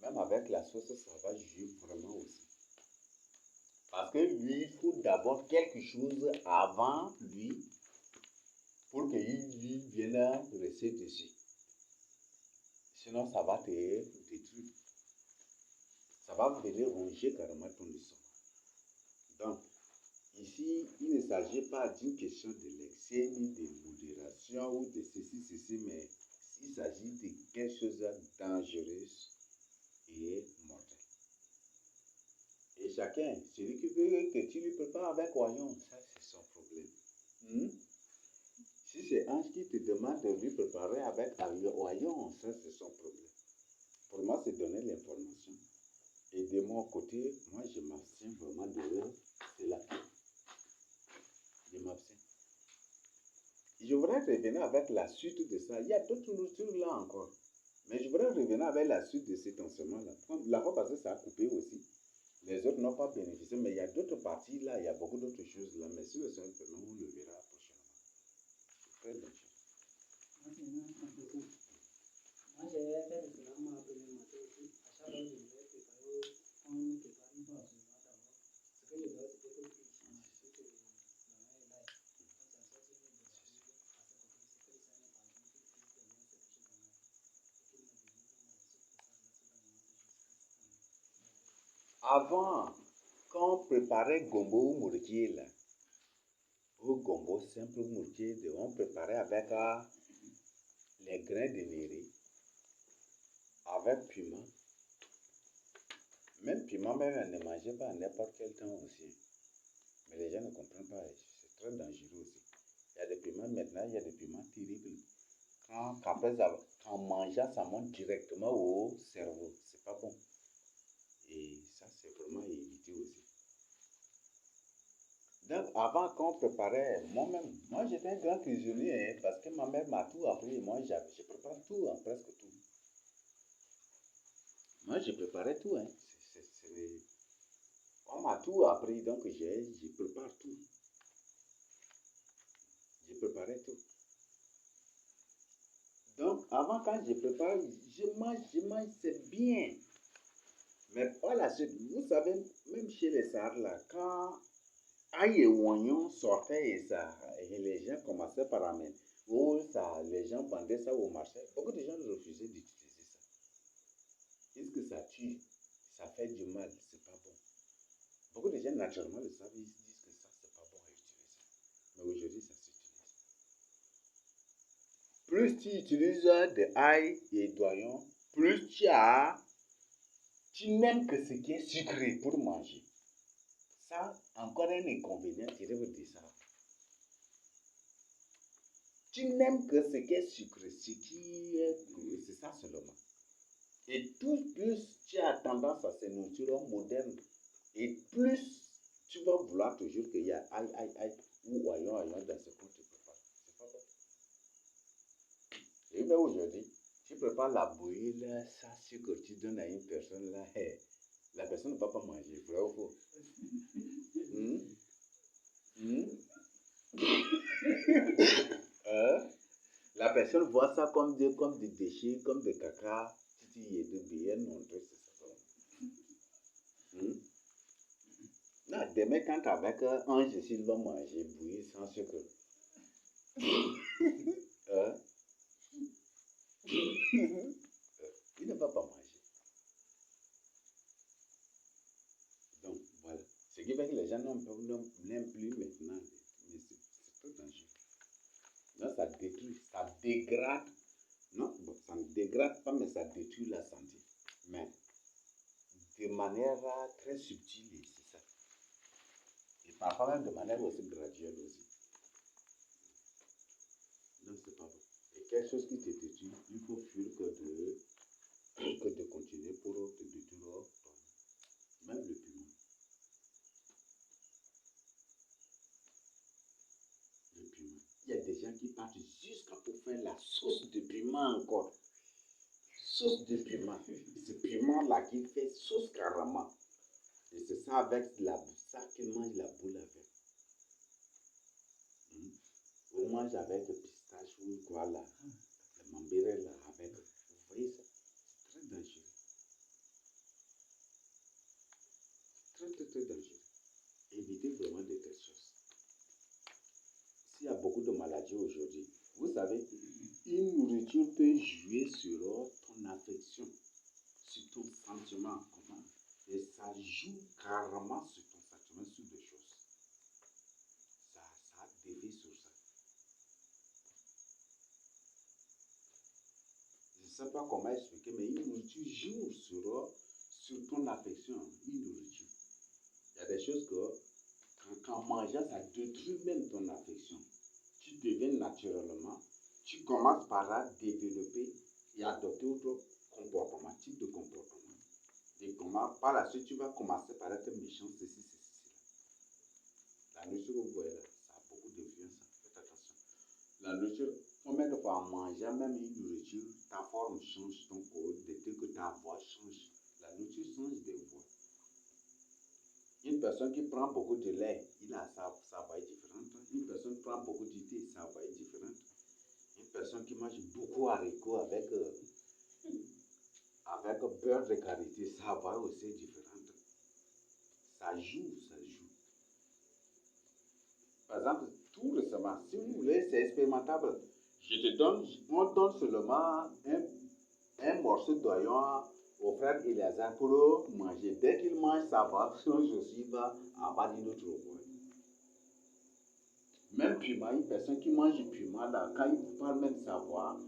même avec la sauce, ça va jouer vraiment aussi. Parce que lui, il faut d'abord quelque chose avant lui pour qu'il vienne rester dessus. Sinon, ça va te détruire. Ça va venir ronger carrément ton estomac. Donc, ici, il ne s'agit pas d'une question de l'excès, ni de modération, ou de ceci, mais il s'agit de quelque chose de dangereux et mortel. Et chacun, celui qui veut que tu lui prépares avec oignon, ça c'est son problème. Si c'est Ange qui te demande de lui préparer avec oignon, ça c'est son problème. Pour moi, c'est donner l'information. Et de mon côté, moi je m'abstiens vraiment de cela. Je m'abstiens. Je voudrais revenir avec la suite de ça. Il y a d'autres nourritures là encore. Mais je voudrais revenir avec la suite de cet enseignement-là. La fois passée, ça a coupé aussi. Les autres n'ont pas bénéficié, mais il y a d'autres parties là, il y a beaucoup d'autres choses là. Mais si le Seigneur permet, on le verra prochainement. C'est très dangereux. Moi, j'ai fait de cela ma première matin aussi. À chaque fois, je devais préparer, on me prépare une fois absolument d'abord. Ce que je dois, c'était que je change. C'est que la main est là. Quand ça sort, c'est une de la vie. À ce côté, c'est que ça n'est pas dit que Christ devient se coucher dans la vie. Et qu'il me bénisse pour ma ressource pour ça, merci dans le nom de Jésus-Christ. Avant, quand on préparait gombo ou mourtier là, ou gombo simple mourtier, on préparait avec les grains de néré, avec piment. Même piment, même on ne mangeait pas à n'importe quel temps aussi. Mais les gens ne comprennent pas, c'est très dangereux aussi. Il y a des piments maintenant, il y a des piments terribles. En mangeant, ça monte directement au cerveau. C'est pas bon. Et ça, c'est vraiment évité aussi. Donc, avant qu'on préparait, moi j'étais un grand cuisinier, parce que ma mère m'a tout appris. Moi, je prépare tout, presque tout. Moi, je préparais tout. On m'a tout appris, donc je prépare tout. Je préparais tout. Donc, avant, quand je prépare, je mange, c'est bien. Mais par la suite, vous savez, même chez les Sards, là, quand ail et oignon sortaient et les gens commençaient par amener, les gens vendaient ça au marché, beaucoup de gens refusaient d'utiliser ça. Est-ce que ça tue? Ça fait du mal, c'est pas bon. Beaucoup de gens, naturellement, le savent, ils disent que ça, c'est pas bon à utiliser. Mais aujourd'hui, ça s'utilise. Plus tu utilises de ail et d'oignon, plus tu n'aimes que ce qui est sucré pour manger. Ça, encore un inconvénient, je vais vous dire ça. Tu n'aimes que ce qui est sucré, c'est ça seulement. Et plus tu as tendance à ces nourritures modernes, et plus tu vas vouloir toujours qu'il y a ail ou oignon dans ce que tu prépares. C'est pas bon. Et bien aujourd'hui, tu prépares la bouillie, là, ça sucre, tu donnes à une personne, là, la personne ne va pas manger, vrai ou faux? La personne voit ça comme des déchets, comme des caca, titi et de bien, non, c'est ça. Non, demain, quand avec Ange, s'il va manger bouillie sans sucre, il ne va pas manger. Donc, voilà. Ce qui fait que les gens n'aiment plus maintenant, mais c'est très dangereux. Non, ça détruit, ça dégrade. Non, bon, ça ne dégrade pas, mais ça détruit la santé. Mais de manière très subtile, c'est ça. Et parfois même de manière aussi graduelle aussi. Donc c'est pas bon. Et quelque chose qui te détruit, il faut fuir que de continuer pour te détruire toi. Même le piment. Le piment. Il y a des gens qui partent jusqu'à pour faire la sauce de piment encore. Sauce de piment. Ce piment-là qu'il fait sauce carrément. Et c'est ça avec ça qu'il mange la boule avec. On mange avec le pistache ou quoi là. Le mambéré là avec. Vous voyez ça? C'est très dangereux. Très dangereux. Évitez vraiment de telles choses. S'il y a beaucoup de maladies aujourd'hui, vous savez, une nourriture peut jouer sur ton affection, sur ton sentiment, comment? Et ça joue carrément sur ton sentiment, sur des choses. Ça dévie sur ça. Je ne sais pas comment expliquer, mais une nourriture joue sur ton affection, une nourriture. Il y a des choses que, qu'en mangeant, ça détruit même ton affection. Tu deviens naturellement, tu commences par développer et adopter autre comportement, type de comportement. Et comment, par la suite, tu vas commencer par être méchant, ceci. La nourriture que vous voyez là, ça a beaucoup d'influence. Faites attention. La nourriture, combien de fois en mangeant même une nourriture, ta forme change, ton corps, dès que ta voix change. La nourriture change de voix. Une personne qui prend beaucoup de lait, il a sa voix est différente. Une personne qui prend beaucoup de thé, sa voix est différente. Une personne qui mange beaucoup haricots avec beurre de karité, sa voix aussi est différente. Ça joue. Par exemple, tout récemment, si vous voulez, c'est expérimentable. On donne seulement un morceau d'oignon au frère Eleazar pour le manger. Dès qu'il mange, sa voix change aussi, va avoir une autre voix. Même piment, une personne qui mange du piment, là, quand il parle même de sa voix,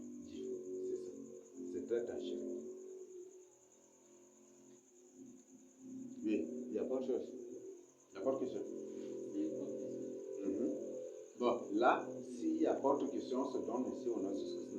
c'est très dangereux. Oui, il n'y a pas de chose. Il n'y a pas de question. Bon, là, s'il n'y a pas de question, on se donne ici au nom de Jésus.